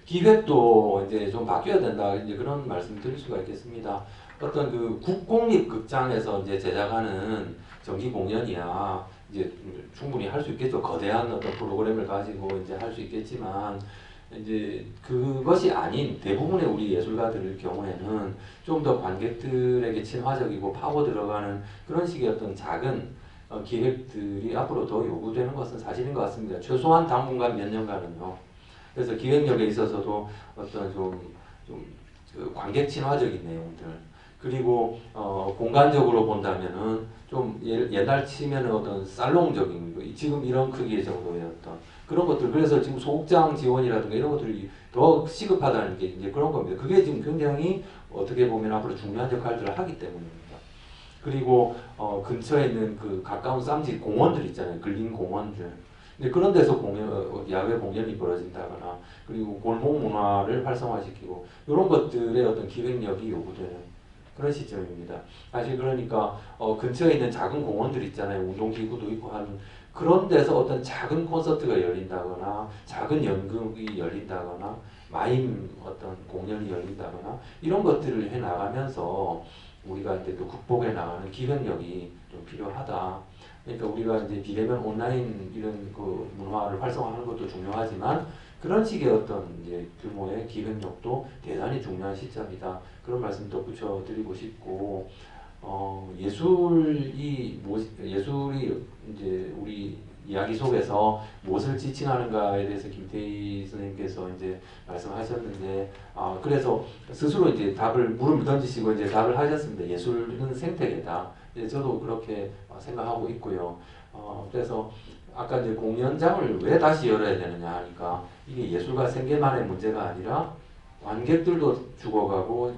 기획도 이제 좀 바뀌어야 된다. 이제 그런 말씀을 드릴 수가 있겠습니다. 어떤 그 국공립극장에서 이제 제작하는 정기 공연이야 이제 충분히 할 수 있겠죠. 거대한 어떤 프로그램을 가지고 이제 할 수 있겠지만 이제 그것이 아닌 대부분의 우리 예술가들 경우에는 좀 더 관객들에게 친화적이고 파고 들어가는 그런 식의 어떤 작은 기획들이 앞으로 더 요구되는 것은 사실인 것 같습니다. 최소한 당분간 몇 년간은요. 그래서 기획력에 있어서도 어떤 좀 그 관객 친화적인 내용들 그리고 공간적으로 본다면은 좀 옛날 치면은 어떤 살롱적인 거, 지금 이런 크기 정도의 어떤 그런 것들 그래서 지금 소극장 지원이라든가 이런 것들이 더 시급하다는 게 이제 그런 겁니다. 그게 지금 굉장히 어떻게 보면 앞으로 중요한 역할들을 하기 때문입니다. 그리고 근처에 있는 그 가까운 쌈지 공원들 있잖아요. 근린 공원들. 근데 그런 데서 야외 공연이 벌어진다거나 그리고 골목 문화를 활성화시키고 이런 것들의 어떤 기획력이 요구되는 그런 시점입니다. 사실 그러니까 근처에 있는 작은 공원들 있잖아요. 운동기구도 있고 하는 그런 데서 어떤 작은 콘서트가 열린다거나 작은 연극이 열린다거나 마임 어떤 공연이 열린다거나 이런 것들을 해 나가면서 우리가 이제 또 극복해 나가는 기획력이 좀 필요하다. 그러니까 우리가 이제 비대면 온라인 이런 그 문화를 활성화하는 것도 중요하지만 그런 식의 어떤 이제 규모의 기획력도 대단히 중요한 시점이다. 그런 말씀도 붙여드리고 싶고 예술이 이제 우리 이야기 속에서 무엇을 지칭하는가에 대해서 김태희 선생님께서 이제 말씀하셨는데 그래서 스스로 이제 물음을 던지시고 이제 답을 하셨습니다. 예술은 생태계다. 저도 그렇게 생각하고 있고요. 그래서 아까 이제 공연장을 왜 다시 열어야 되느냐 하니까 이게 예술가 생계만의 문제가 아니라 관객들도 죽어가고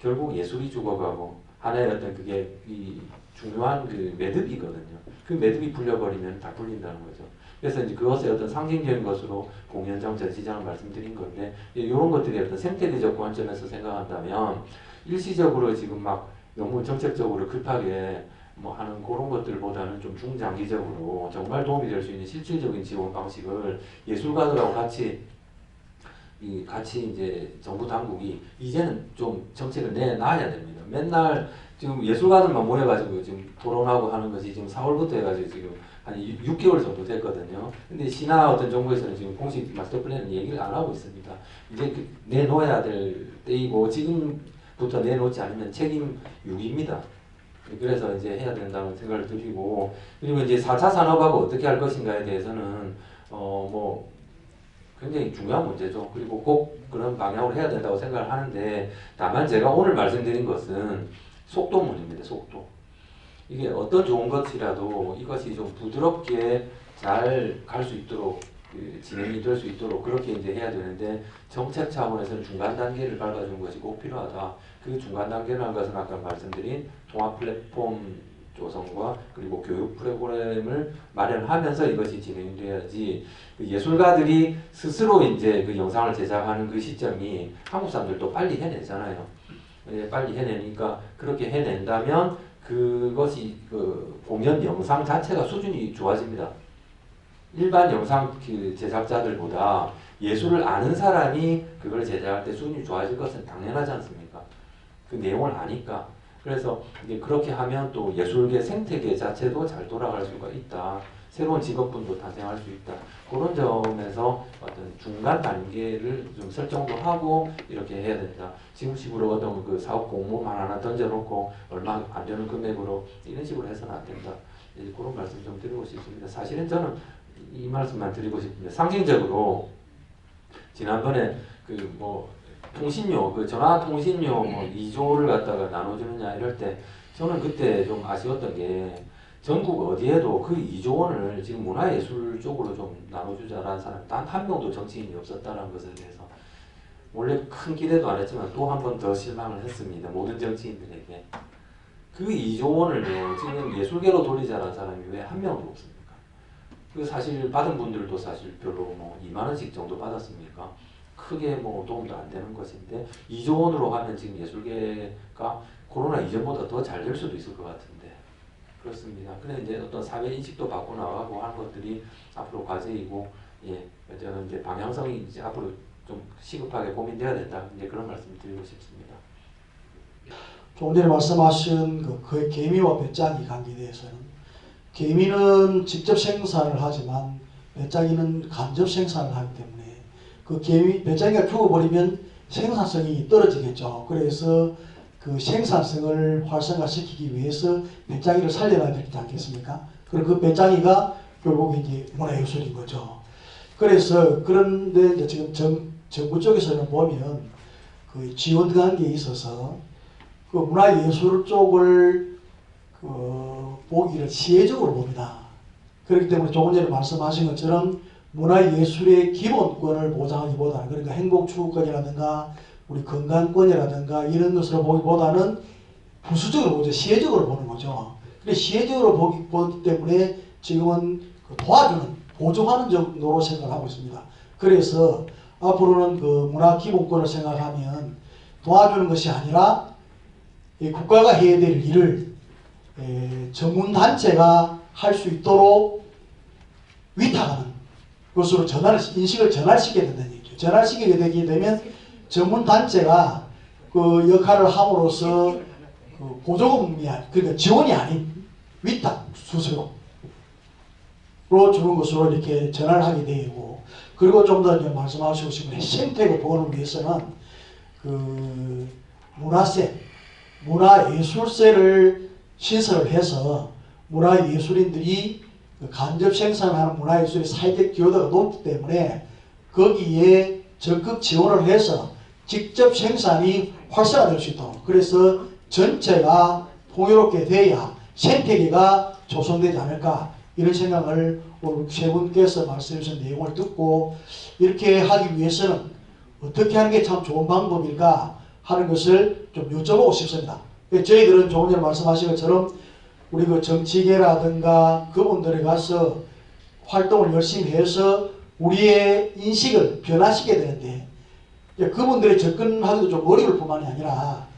결국 예술이 죽어가고 하나의 어떤 그게 이 중요한 그 매듭이거든요. 그 매듭이 풀려버리면 다 풀린다는 거죠. 그래서 이제 그것의 어떤 상징적인 것으로 공연장 전시장을 말씀드린 건데 이런 것들이 어떤 생태계적 관점에서 생각한다면 일시적으로 지금 막 너무 정책적으로 급하게 뭐 하는 그런 것들보다는 좀 중장기적으로 정말 도움이 될 수 있는 실질적인 지원 방식을 예술가들하고 같이 이제 정부 당국이 이제는 좀 정책을 내놔야 됩니다. 맨날 지금 예술가들만 모여가지고 지금 토론하고 하는 것이 지금 4월부터 해가지고 지금 한 6개월 정도 됐거든요. 근데 시나 어떤 정부에서는 지금 공식 마스터 플랜은 얘기를 안 하고 있습니다. 이제 내놓아야 될 때이고 지금부터 내놓지 않으면 책임 유기입니다. 그래서 이제 해야 된다는 생각을 드리고 그리고 이제 4차 산업하고 어떻게 할 것인가에 대해서는 뭐 굉장히 중요한 문제죠. 그리고 꼭 그런 방향으로 해야 된다고 생각을 하는데 다만 제가 오늘 말씀드린 것은 속도문입니다. 속도. 이게 어떤 좋은 것이라도 이것이 좀 부드럽게 잘 갈 수 있도록 진행이 될 수 있도록 그렇게 이제 해야 되는데 정책 차원에서는 중간 단계를 밟아주는 것이 꼭 필요하다. 그 중간 단계라는 것은 아까 말씀드린 통합 플랫폼 조성과 그리고 교육 프로그램을 마련하면서 이것이 진행돼야지 예술가들이 스스로 이제 그 영상을 제작하는 그 시점이 한국 사람들도 빨리 해내잖아요. 빨리 해내니까 그렇게 해낸다면 그것이 그 공연 영상 자체가 수준이 좋아집니다. 일반 영상 제작자들보다 예술을 아는 사람이 그걸 제작할 때 수준이 좋아질 것은 당연하지 않습니까? 그 내용을 아니까. 그래서 이제 그렇게 하면 또 예술계 생태계 자체도 잘 돌아갈 수가 있다. 새로운 직업군도 탄생할 수 있다. 그런 점에서 어떤 중간 단계를 좀 설정도 하고 이렇게 해야 된다. 지금 식으로 어떤 그 사업 공모만 하나 던져놓고 얼마 안 되는 금액으로 이런 식으로 해서는 안 된다. 이제 그런 말씀 좀 드리고 싶습니다. 사실은 저는 이 말씀만 드리고 싶은데 상징적으로 지난번에 그 뭐 통신료 그 전화 통신료 뭐 2조를 갖다가 나눠주느냐 이럴 때 저는 그때 좀 아쉬웠던 게 전국 어디에도 그 2조 원을 지금 문화예술 쪽으로 좀 나눠주자라는 사람 단 한 명도 정치인이 없었다는 것에 대해서 원래 큰 기대도 안 했지만 또 한 번 더 실망을 했습니다. 모든 정치인들에게. 그 2조 원을요 지금 예술계로 돌리자라는 사람이 왜 한 명도 없습니까? 그 사실 받은 분들도 사실 별로 뭐 2만 원씩 정도 받았습니까? 크게 뭐 도움도 안 되는 것인데 2조 원으로 하면 지금 예술계가 코로나 이전보다 더 잘 될 수도 있을 것 같은데 그렇습니다. 근데 이제 어떤 사회 인식도 바꿔 나가고 하는 것들이 앞으로 과제이고 저는 이제 방향성이 이제 앞으로 좀 시급하게 고민돼야 된다. 이제 그런 말씀을 드리고 싶습니다. 조금 전에 말씀하신 그 개미와 배짱이 관계에 대해서는 개미는 직접 생산을 하지만 배짱이는 간접 생산을 하기 때문에 그 배짱이가 죽어버리면 생산성이 떨어지겠죠. 그래서 그 생산성을 활성화시키기 위해서 배짱이를 살려놔야 되지 않겠습니까? 그리고 그 배짱이가 결국 이제 문화예술인 거죠. 그래서 그런데 이제 지금 정부 쪽에서는 보면 그 지원 관계에 있어서 그 문화예술 쪽을 보기를 시혜적으로 봅니다. 그렇기 때문에 조금 전에 말씀하신 것처럼 문화예술의 기본권을 보장하기보다는, 그러니까 행복추구권이라든가 우리 건강권이라든가 이런 것으로 보기보다는 부수적으로 보죠. 시혜적으로 보는 거죠. 그래 시혜적으로 보기 때문에 지금은 도와주는, 보조하는 정도로 생각하고 있습니다. 그래서 앞으로는 그 문화 기본권을 생각하면 도와주는 것이 아니라 국가가 해야 될 일을 전문 단체가 할 수 있도록 위탁하는 것으로 인식을 전환시켜야 된다는 얘기죠. 전환시키게 되게 되면 전문 단체가 그 역할을 함으로써 그 보조금이 그러니까 지원이 아닌 위탁 수수료로 주는 것으로 이렇게 전환을 하게 되고, 그리고 좀 더 말씀하시고 싶은 생태계 보호를 위해서는 그 문화세, 문화예술세를 신설을 해서 문화예술인들이 그 간접 생산하는 문화예술의 사회적 기여도가 높기 때문에 거기에 적극 지원을 해서 직접 생산이 활성화될 수 있도록, 그래서 전체가 풍요롭게 돼야 생태계가 조성되지 않을까, 이런 생각을 오늘 세 분께서 말씀해 주신 내용을 듣고 이렇게 하기 위해서는 어떻게 하는 게 참 좋은 방법일까 하는 것을 좀 여쭤보고 싶습니다. 저희들은 조금 전에 말씀하신 것처럼 우리 그 정치계라든가 그분들에 가서 활동을 열심히 해서 우리의 인식을 변화시켜야 되는데, 그분들이 접근하기도 좀 어려울 뿐만이 아니라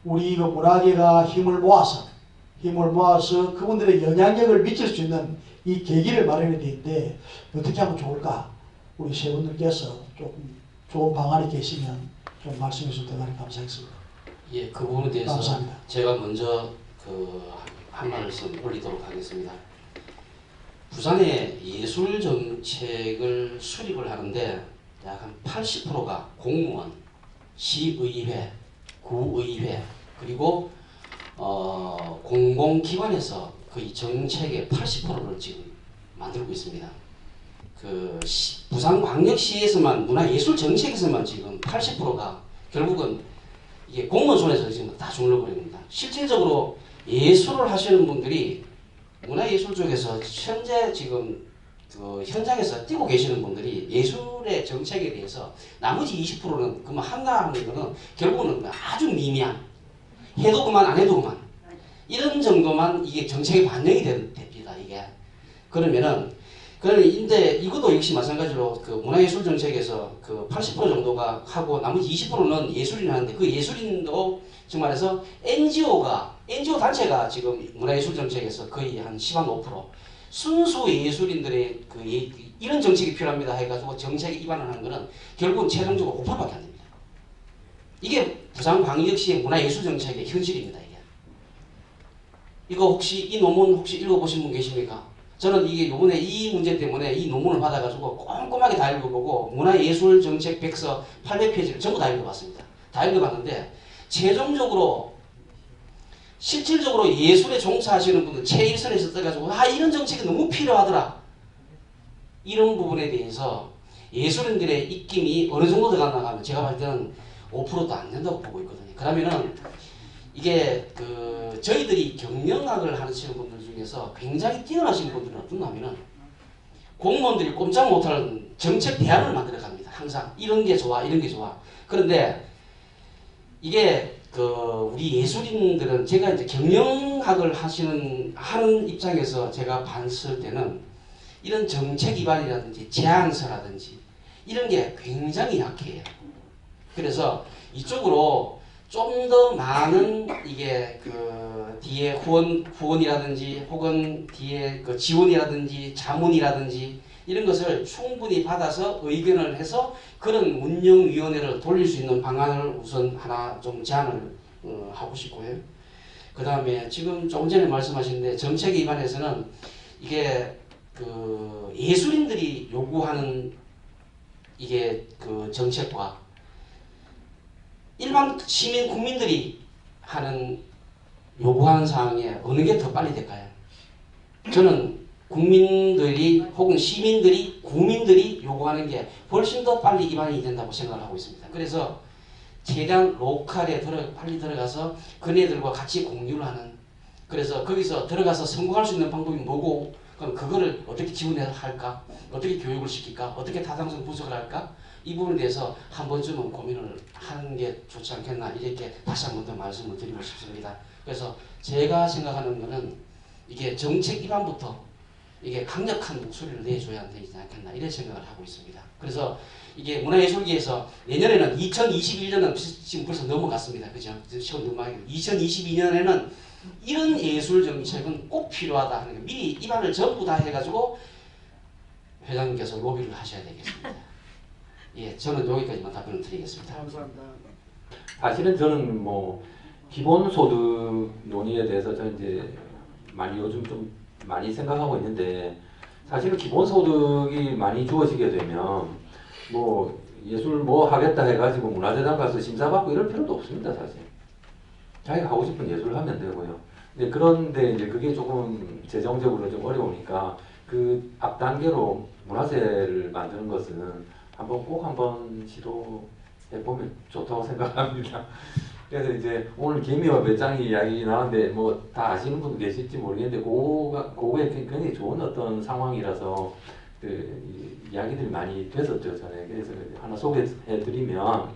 우리 그 문화계가 힘을 모아서 그분들의 영향력을 미칠 수 있는 이 계기를 마련해야 되는데 어떻게 하면 좋을까? 우리 세 분들께서 조금 좋은 방안이 계시면 좀 말씀해 주시면 대단히 감사하겠습니다. 예, 그 부분에 대해서 감사합니다. 제가 먼저 한 말씀 올리도록 하겠습니다. 부산의 예술 정책을 수립을 하는데 약 한 80%가 공무원, 시의회, 구의회, 그리고 공공기관에서 거의 정책의 80%를 지금 만들고 있습니다. 그 부산광역시에서만 문화예술 정책에서만 지금 80%가 결국은 이게 공무원 손에서 지금 다 주물러버립니다. 실질적으로 예술을 하시는 분들이 문화예술 쪽에서 현재 지금 그 현장에서 뛰고 계시는 분들이 예술의 정책에 대해서 나머지 20%는 그만 한다 하는 거는 결국은 아주 미미한, 해도 그만 안 해도 그만 이런 정도만 이게 정책에 반영이 됩니다. 이게 그러면은 근데 이것도 역시 마찬가지로 그 문화예술 정책에서 그 80% 정도가 하고 나머지 20%는 예술인 하는데 그 예술인도 정말해서 NGO 단체가 지금 문화예술 정책에서 거의 한 15% 순수 예술인들의 이런 정책이 필요합니다 해가지고 정책에 입안을 하는 거는 결국은 최종적으로 5%밖에 안 됩니다. 이게 부산광역시의 문화예술 정책의 현실입니다. 이거 혹시 이 논문 혹시 읽어보신 분 계십니까? 저는 이게 요번에 이 문제 때문에 이 논문을 받아가지고 꼼꼼하게 다 읽어보고 문화예술 정책 백서 800페이지를 전부 다 읽어봤습니다. 다 읽어봤는데 최종적으로 실질적으로 예술에 종사하시는 분들 최일선에 있어가지고 이런 정책이 너무 필요하더라. 이런 부분에 대해서 예술인들의 입김이 어느 정도 들어갔나 하면 제가 볼 때는 5%도 안 된다고 보고 있거든요. 그러면은 이게 저희들이 경영학을 하시는 분들 중에서 굉장히 뛰어나신 분들은 어떤 하면은 공무원들이 꼼짝 못하는 정책 대안을 만들어 갑니다. 항상 이런 게 좋아, 이런 게 좋아. 그런데 이게 우리 예술인들은 제가 이제 경영학을 하는 입장에서 제가 봤을 때는 이런 정책 기반이라든지 제안서라든지 이런 게 굉장히 약해요. 그래서 이쪽으로 좀 더 많은 이게 뒤에 후원이라든지 혹은 뒤에 지원이라든지 자문이라든지 이런 것을 충분히 받아서 의견을 해서 그런 운영위원회를 돌릴 수 있는 방안을 우선 하나 좀 제안을 하고 싶고요. 그 다음에 지금 조금 전에 말씀하셨는데 정책 기반에서는 이게 예술인들이 요구하는 이게 정책과 일반 시민 국민들이 요구하는 사항에 어느 게 더 빨리 될까요? 저는 국민들이 혹은 시민들이 국민들이 요구하는 게 훨씬 더 빨리 입안이 된다고 생각을 하고 있습니다. 그래서 최대한 로컬에 빨리 들어가서 그네들과 같이 공유를 하는, 그래서 거기서 들어가서 성공할 수 있는 방법이 뭐고, 그럼 그거를 어떻게 지원해야 할까, 어떻게 교육을 시킬까, 어떻게 타당성 분석을 할까, 이 부분에 대해서 한 번쯤은 고민을 하는 게 좋지 않겠나, 이렇게 다시 한 번 더 말씀을 드리고 싶습니다. 그래서 제가 생각하는 거는 이게 정책 입안부터 이게 강력한 목소리를 내줘야 되지 않겠나, 이런 생각을 하고 있습니다. 그래서 이게 문화예술계에서 내년에는 2021년은 지금 벌써 넘어갔습니다. 그죠? 시간 넘어가고 2022년에는 이런 예술 정책은 꼭 필요하다 하는 게, 미리 입안을 전부 다 해가지고 회장님께서 로비를 하셔야 되겠습니다. 예, 저는 여기까지만 답변을 드리겠습니다. 감사합니다. 사실은 저는 뭐 기본소득 논의에 대해서 저는 이제 많이 요즘 좀 많이 생각하고 있는데, 사실은 기본소득이 많이 주어지게 되면 뭐 예술 뭐 하겠다 해가지고 문화재단 가서 심사받고 이럴 필요도 없습니다. 사실 자기가 하고 싶은 예술을 하면 되고요. 그런데 이제 그게 조금 재정적으로 좀 어려우니까 그 앞 단계로 문화재를 만드는 것은 꼭 한번 시도해 보면 좋다고 생각합니다. 그래서 이제 오늘 개미와 배짱이 이야기 나왔는데 뭐 다 아시는 분도 계실지 모르겠는데, 그거에 굉장히 좋은 어떤 상황이라서 그 이야기들이 많이 됐었죠 전에. 그래서 하나 소개해드리면,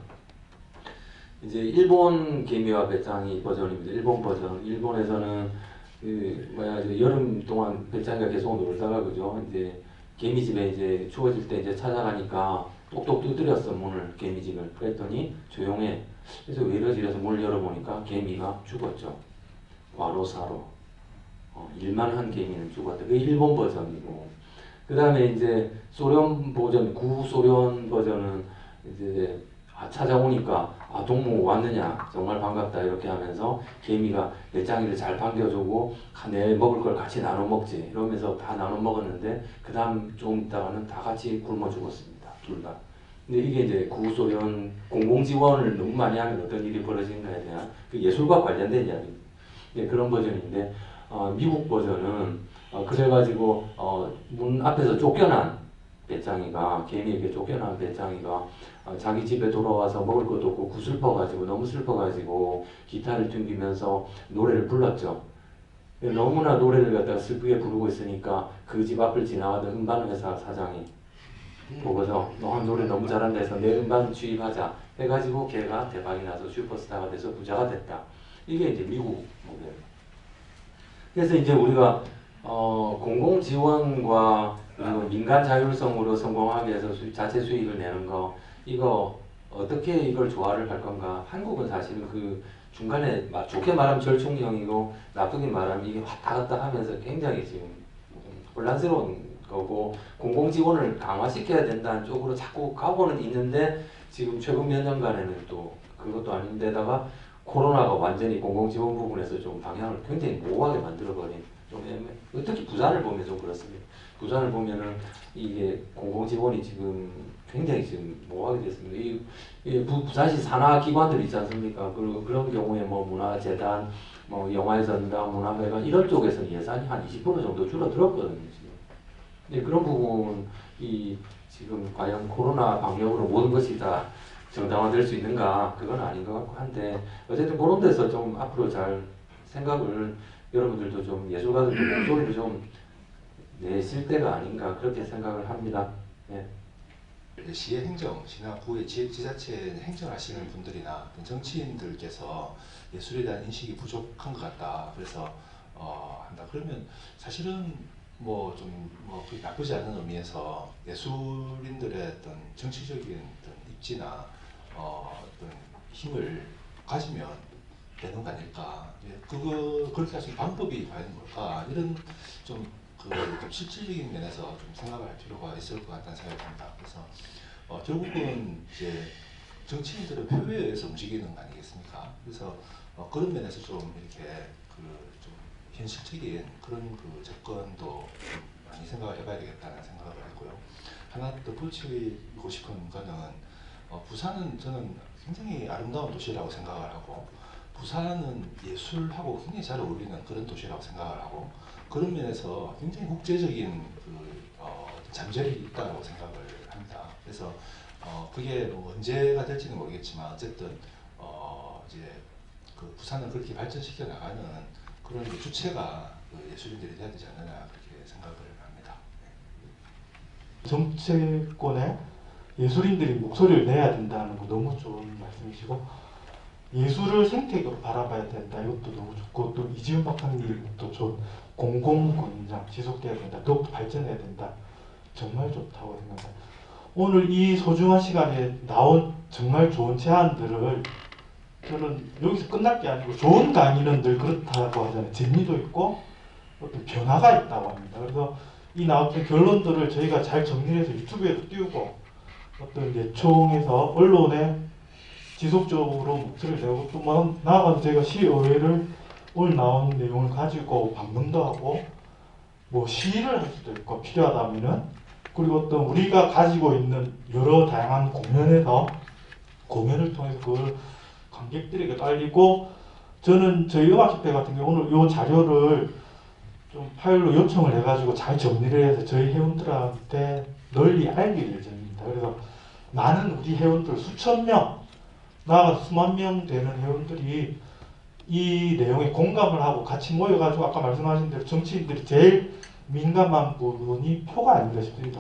이제 일본 개미와 배짱이 버전입니다. 일본 버전. 일본에서는 여름 동안 배짱이가 계속 놀다가, 그죠? 이제 개미집에 이제 추워질 때 이제 찾아가니까 똑똑 두드렸어, 문을, 개미집을. 그랬더니 조용해. 그래서 왜 이러지? 이래서 문을 열어보니까 개미가 죽었죠. 과로사로. 일만 한 개미는 죽었다. 그게 일본 버전이고. 그 다음에 이제 소련 버전, 구소련 버전은 이제 찾아오니까 동무 왔느냐, 정말 반갑다, 이렇게 하면서 개미가 배짱이를 잘 반겨주고 내 먹을 걸 같이 나눠 먹지 이러면서 다 나눠 먹었는데, 그 다음 좀 있다가는 다 같이 굶어 죽었습니다, 둘 다. 근데 이게 이제 구소련 공공지원을 너무 많이 하면 어떤 일이 벌어지는가에 대한 그 예술과 관련된 이야기입니다. 그런 버전인데, 미국 버전은 그래가지고 문 앞에서 쫓겨난 배짱이가, 개미에게 쫓겨난 배짱이가 자기 집에 돌아와서 먹을 것도 없고 구슬퍼가지고, 너무 슬퍼가지고 기타를 튕기면서 노래를 불렀죠. 너무나 노래를 갖다가 슬프게 부르고 있으니까 그 집 앞을 지나가던 음반회사 사장이 보고서 너 노래 너무 잘한다 해서 내 음반 취입하자 해가지고 걔가 대박이 나서 슈퍼스타가 돼서 부자가 됐다. 이게 이제 미국 모델. 그래서 이제 우리가 공공 지원과 그리고 민간 자율성으로 성공하기 위해서 자체 수익을 내는 거, 이거 어떻게 이걸 조화를 할 건가? 한국은 사실은 그 중간에 좋게 말하면 절충형이고 나쁘게 말하면 이게 왔다 갔다 하면서 굉장히 지금 혼란스러운 거고, 공공 지원을 강화시켜야 된다는 쪽으로 자꾸 가고는 있는데, 지금 최근 몇 년간에는 또 그것도 아닌데다가 코로나가 완전히 공공 지원 부분에서 좀 방향을 굉장히 모호하게 만들어버린, 좀 특히 부산을 보면 좀 그렇습니다. 부산을 보면은 이게 공공 지원이 지금 굉장히 지금 모호하게 됐습니다. 부산시 산하 기관들 있지 않습니까? 그리고 그런 경우에 뭐 문화재단, 뭐 영화예술단, 문화회관 이런 쪽에서는 예산이 한 20% 정도 줄어들었거든요. 지금. 근데 그런 부분이 지금 과연 코로나 방역으로 모든 것이 다 정당화될 수 있는가? 그건 아닌 것 같고 한데, 어쨌든 그런 데서 좀 앞으로 잘 생각을, 여러분들도 좀 예술가들도 목소리를 좀 내실 때가 아닌가, 그렇게 생각을 합니다. 네. 시의 행정, 시나 구의 지자체 행정하시는 분들이나 정치인들께서 예술에 대한 인식이 부족한 것 같다. 그래서 한다. 그러면 사실은 그게 나쁘지 않은 의미에서 예술인들의 어떤 정치적인 어떤 입지나 어떤 힘을 가지면 되는 거 아닐까. 그렇게 할 수 있는 방법이 과연 뭘까. 이런 좀 실질적인 면에서 좀 생각을 할 필요가 있을 것 같다는 생각이 듭니다. 그래서 결국은 이제 정치인들은 표에 의해서 움직이는 거 아니겠습니까? 그래서 그런 면에서 좀 이렇게 좀 현실적인 그런 접근도 좀 많이 생각을 해봐야 되겠다는 생각을 했고요. 하나 더 붙이고 싶은 거는 부산은 저는 굉장히 아름다운 도시라고 생각을 하고, 부산은 예술하고 굉장히 잘 어울리는 그런 도시라고 생각을 하고 그런 면에서 굉장히 국제적인 잠재력이 있다고 생각을 합니다. 그래서 그게 뭐 언제가 될지는 모르겠지만 어쨌든 이제 그 부산을 그렇게 발전시켜 나가는 그런 주체가 그 예술인들이 돼야 되지 않느냐 그렇게 생각을 합니다. 정치권에 예술인들이 목소리를 내야 된다는 거 너무 좋은 말씀이시고 예술을 생태계로 바라봐야 된다 이것도 너무 좋고 또 이지훈 박사님도 좋은 공공권장 지속돼야 된다 더욱더 발전해야 된다 정말 좋다고 생각합니다. 오늘 이 소중한 시간에 나온 정말 좋은 제안들을 저는 여기서 끝날 게 아니고 좋은 강의는 늘 그렇다고 하잖아요. 재미도 있고 어떤 변화가 있다고 합니다. 그래서 이 나왔던 결론들을 저희가 잘 정리해서 유튜브에도 띄우고 어떤 예총에서 언론에 지속적으로 목소리를 내고 또 뭐 나아가서 제가 시의회를 오늘 나온 내용을 가지고 방문도 하고 뭐 시위를 할 수도 있고 필요하다면은 그리고 어떤 우리가 가지고 있는 여러 다양한 공연을 통해서 그걸 관객들에게 알리고 저는 저희 음악협회 같은 경우 오늘 이 자료를 좀 파일로 요청을 해가지고 잘 정리를 해서 저희 회원들한테 널리 알릴 예정입니다. 그래서 많은 우리 회원들 수천 명 나아가서 수만 명 되는 회원들이 이 내용에 공감을 하고 같이 모여가지고 아까 말씀하신 대로 정치인들이 제일 민감한 부분이 표가 아닌가 싶습니다.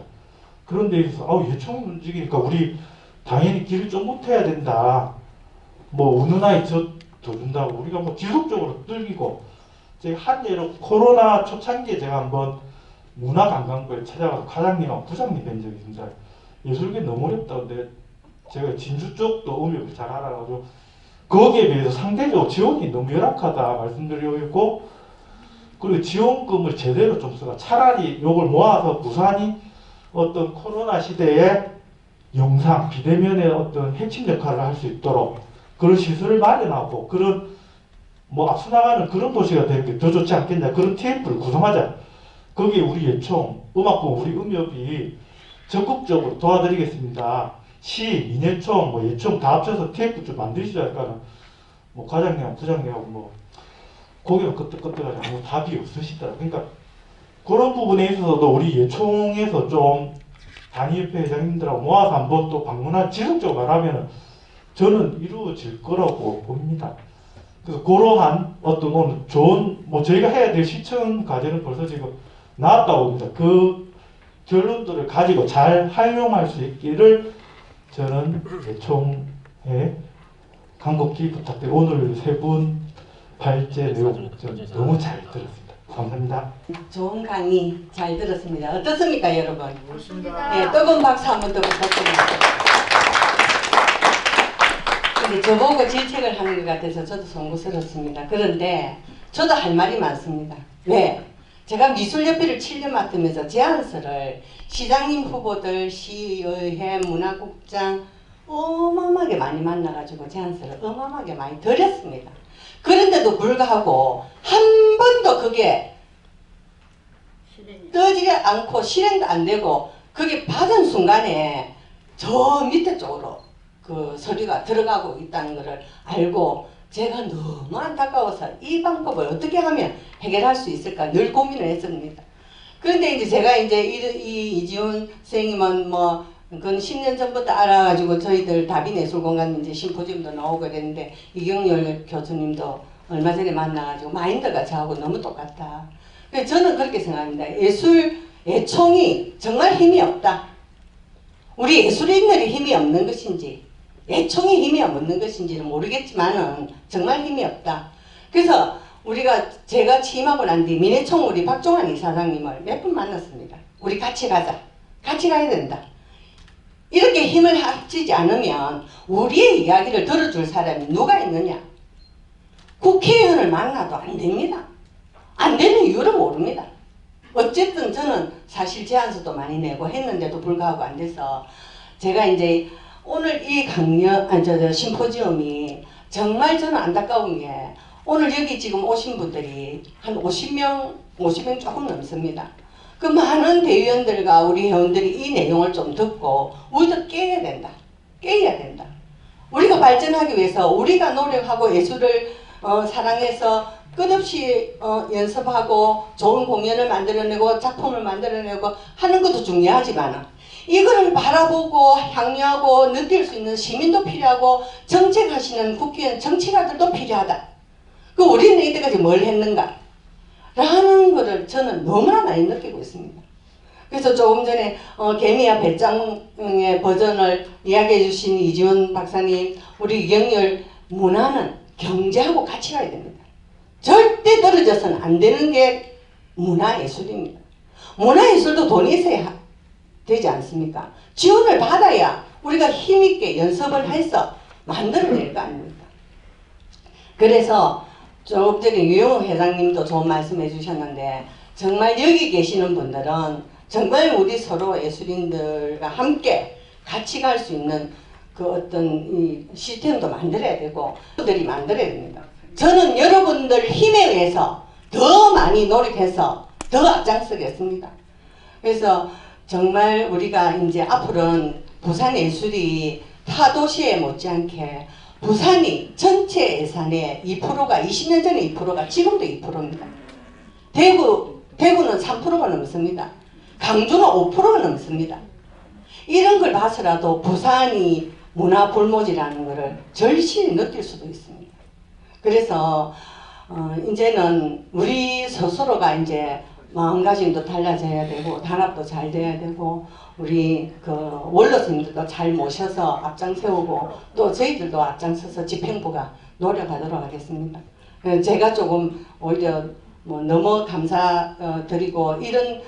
그런 데 있어서 예총 움직이니까 우리 당연히 길을 좀 못해야 된다. 뭐 우는 아이 저 줘준다고 우리가 뭐 지속적으로 뚫리고 제가 한 예로 코로나 초창기에 제가 한번 문화관광부에 찾아가서 과장님하고 부장님 뵌 적이 있습니다. 예술계 너무 어렵다는데 제가 진주 쪽도 음역을 잘 알아가지고 거기에 비해서 상대적으로 지원이 너무 열악하다 말씀드리고 그리고 지원금을 제대로 좀 쓰가 차라리 이걸 모아서 부산이 어떤 코로나 시대에 영상, 비대면의 어떤 핵심 역할을 할 수 있도록 그런 시설을 마련하고 그런 뭐 앞서 나가는 그런 도시가 되는 게 더 좋지 않겠냐 그런 TF를 구성하자. 거기에 우리 예총, 음악부 우리 음협이 적극적으로 도와드리겠습니다. 시, 민예총, 뭐 예총 다 합쳐서 TF 좀 만드시자 할까는 뭐 과장님하고 부장님하고 뭐 고개가 끄덕끄덕하지 아무 답이 없으시더라. 그러니까 그런 부분에 있어서도 우리 예총에서 좀 단위협회 회장님들하고 모아서 한번 또 방문한 지속적으로 말하면은 저는 이루어질 거라고 봅니다. 그래서 그러한 어떤 오늘 좋은 뭐 저희가 해야 될 실천 과제는 벌써 지금 나왔다고 봅니다. 그 결론들을 가지고 잘 활용할 수 있기를 저는 예총에 간곡히 부탁드리고 오늘 세 분 발제 내용 너무 잘 들었습니다. 감사합니다. 좋은 강의 잘 들었습니다. 어떻습니까, 여러분? 좋습니다. 네, 뜨거운 박수 한 번 더 부탁드립니다. 근데 저보고 질책을 하는 것 같아서 저도 송구스럽습니다. 그런데 저도 할 말이 많습니다. 왜? 제가 미술협회를 7년 맡으면서 제안서를 시장님 후보들, 시의회, 문화국장 어마어마하게 많이 만나가지고 제안서를 어마어마하게 많이 드렸습니다. 그런데도 불구하고 한 번도 그게 떠지지 않고 실행도 안 되고 그게 받은 순간에 저 밑에 쪽으로 그 서류가 들어가고 있다는 것을 알고 제가 너무 안타까워서 이 방법을 어떻게 하면 해결할 수 있을까 늘 고민을 했습니다. 그런데 이제 제가 이제 이지훈 선생님은 뭐 그건 10년 전부터 알아가지고 저희들 다빈예술공간 이제 심포지움도 나오고 그랬는데 이경열 교수님도 얼마 전에 만나가지고 마인드가 저하고 너무 똑같다. 그래서 저는 그렇게 생각합니다. 예총이 정말 힘이 없다. 우리 예술인들이 힘이 없는 것인지 예총이 힘이 없는 것인지는 모르겠지만은 정말 힘이 없다. 그래서 제가 취임하고 난 뒤 민예총 우리 박종환 이사장님을 몇 번 만났습니다. 우리 같이 가자. 같이 가야 된다. 이렇게 힘을 합치지 않으면 우리의 이야기를 들어줄 사람이 누가 있느냐? 국회의원을 만나도 안 됩니다. 안 되는 이유를 모릅니다. 어쨌든 저는 사실 제안서도 많이 내고 했는데도 불구하고 안 돼서 제가 이제 오늘 이 심포지움이 정말 저는 안타까운 게 오늘 여기 지금 오신 분들이 한 50명 조금 넘습니다. 그 많은 대의원들과 우리 회원들이 이 내용을 좀 듣고 우리도 깨야 된다. 우리가 발전하기 위해서 우리가 노력하고 예술을 사랑해서 끝없이 연습하고 좋은 공연을 만들어내고 작품을 만들어내고 하는 것도 중요하지만 이거를 바라보고 향유하고 느낄 수 있는 시민도 필요하고 정책하시는 국회의원 정치가들도 필요하다. 그 우리는 이때까지 뭘 했는가? 라는 거를 저는 너무나 많이 느끼고 있습니다. 그래서 조금 전에 개미와 배짱의 버전을 이야기해 주신 이지원 박사님, 우리 이경열 문화는 경제하고 같이 가야 됩니다. 절대 떨어져서는 안 되는 게 문화예술입니다. 문화예술도 돈이 있어야 되지 않습니까? 지원을 받아야 우리가 힘있게 연습을 해서 만들어낼 거 아닙니까? 그래서 조금 전에 유영호 회장님도 좋은 말씀 해주셨는데 정말 여기 계시는 분들은 정말 우리 서로 예술인들과 함께 같이 갈 수 있는 그 어떤 이 시스템도 만들어야 되고 들이 만들어야 됩니다. 저는 여러분들 힘에 의해서 더 많이 노력해서 더 앞장서겠습니다. 그래서 정말 우리가 이제 앞으로는 부산 예술이 타 도시에 못지않게 부산이 전체 예산의 2%가 20년 전에 2%가 지금도 2%입니다. 대구는 3%가 넘습니다. 강주는 5%가 넘습니다. 이런 걸 봐서라도 부산이 문화 불모지라는 것을 절실히 느낄 수도 있습니다. 그래서 이제는 우리 스스로가 이제 마음가짐도 달라져야 되고 단합도 잘 돼야 되고 우리 그 원로스님들도 잘 모셔서 앞장 세우고 또 저희들도 앞장서서 집행부가 노력하도록 하겠습니다. 제가 조금 오히려 너무 감사드리고 이런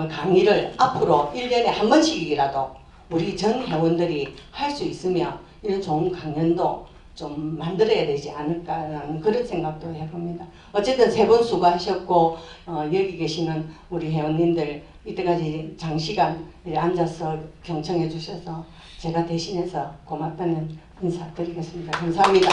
강의를 앞으로 1년에 한 번씩이라도 우리 전 회원들이 할 수 있으면 이런 좋은 강연도 좀 만들어야 되지 않을까라는 그런 생각도 해봅니다. 어쨌든 세 분 수고하셨고 여기 계시는 우리 회원님들 이때까지 장시간 앉아서 경청해 주셔서 제가 대신해서 고맙다는 인사드리겠습니다. 감사합니다.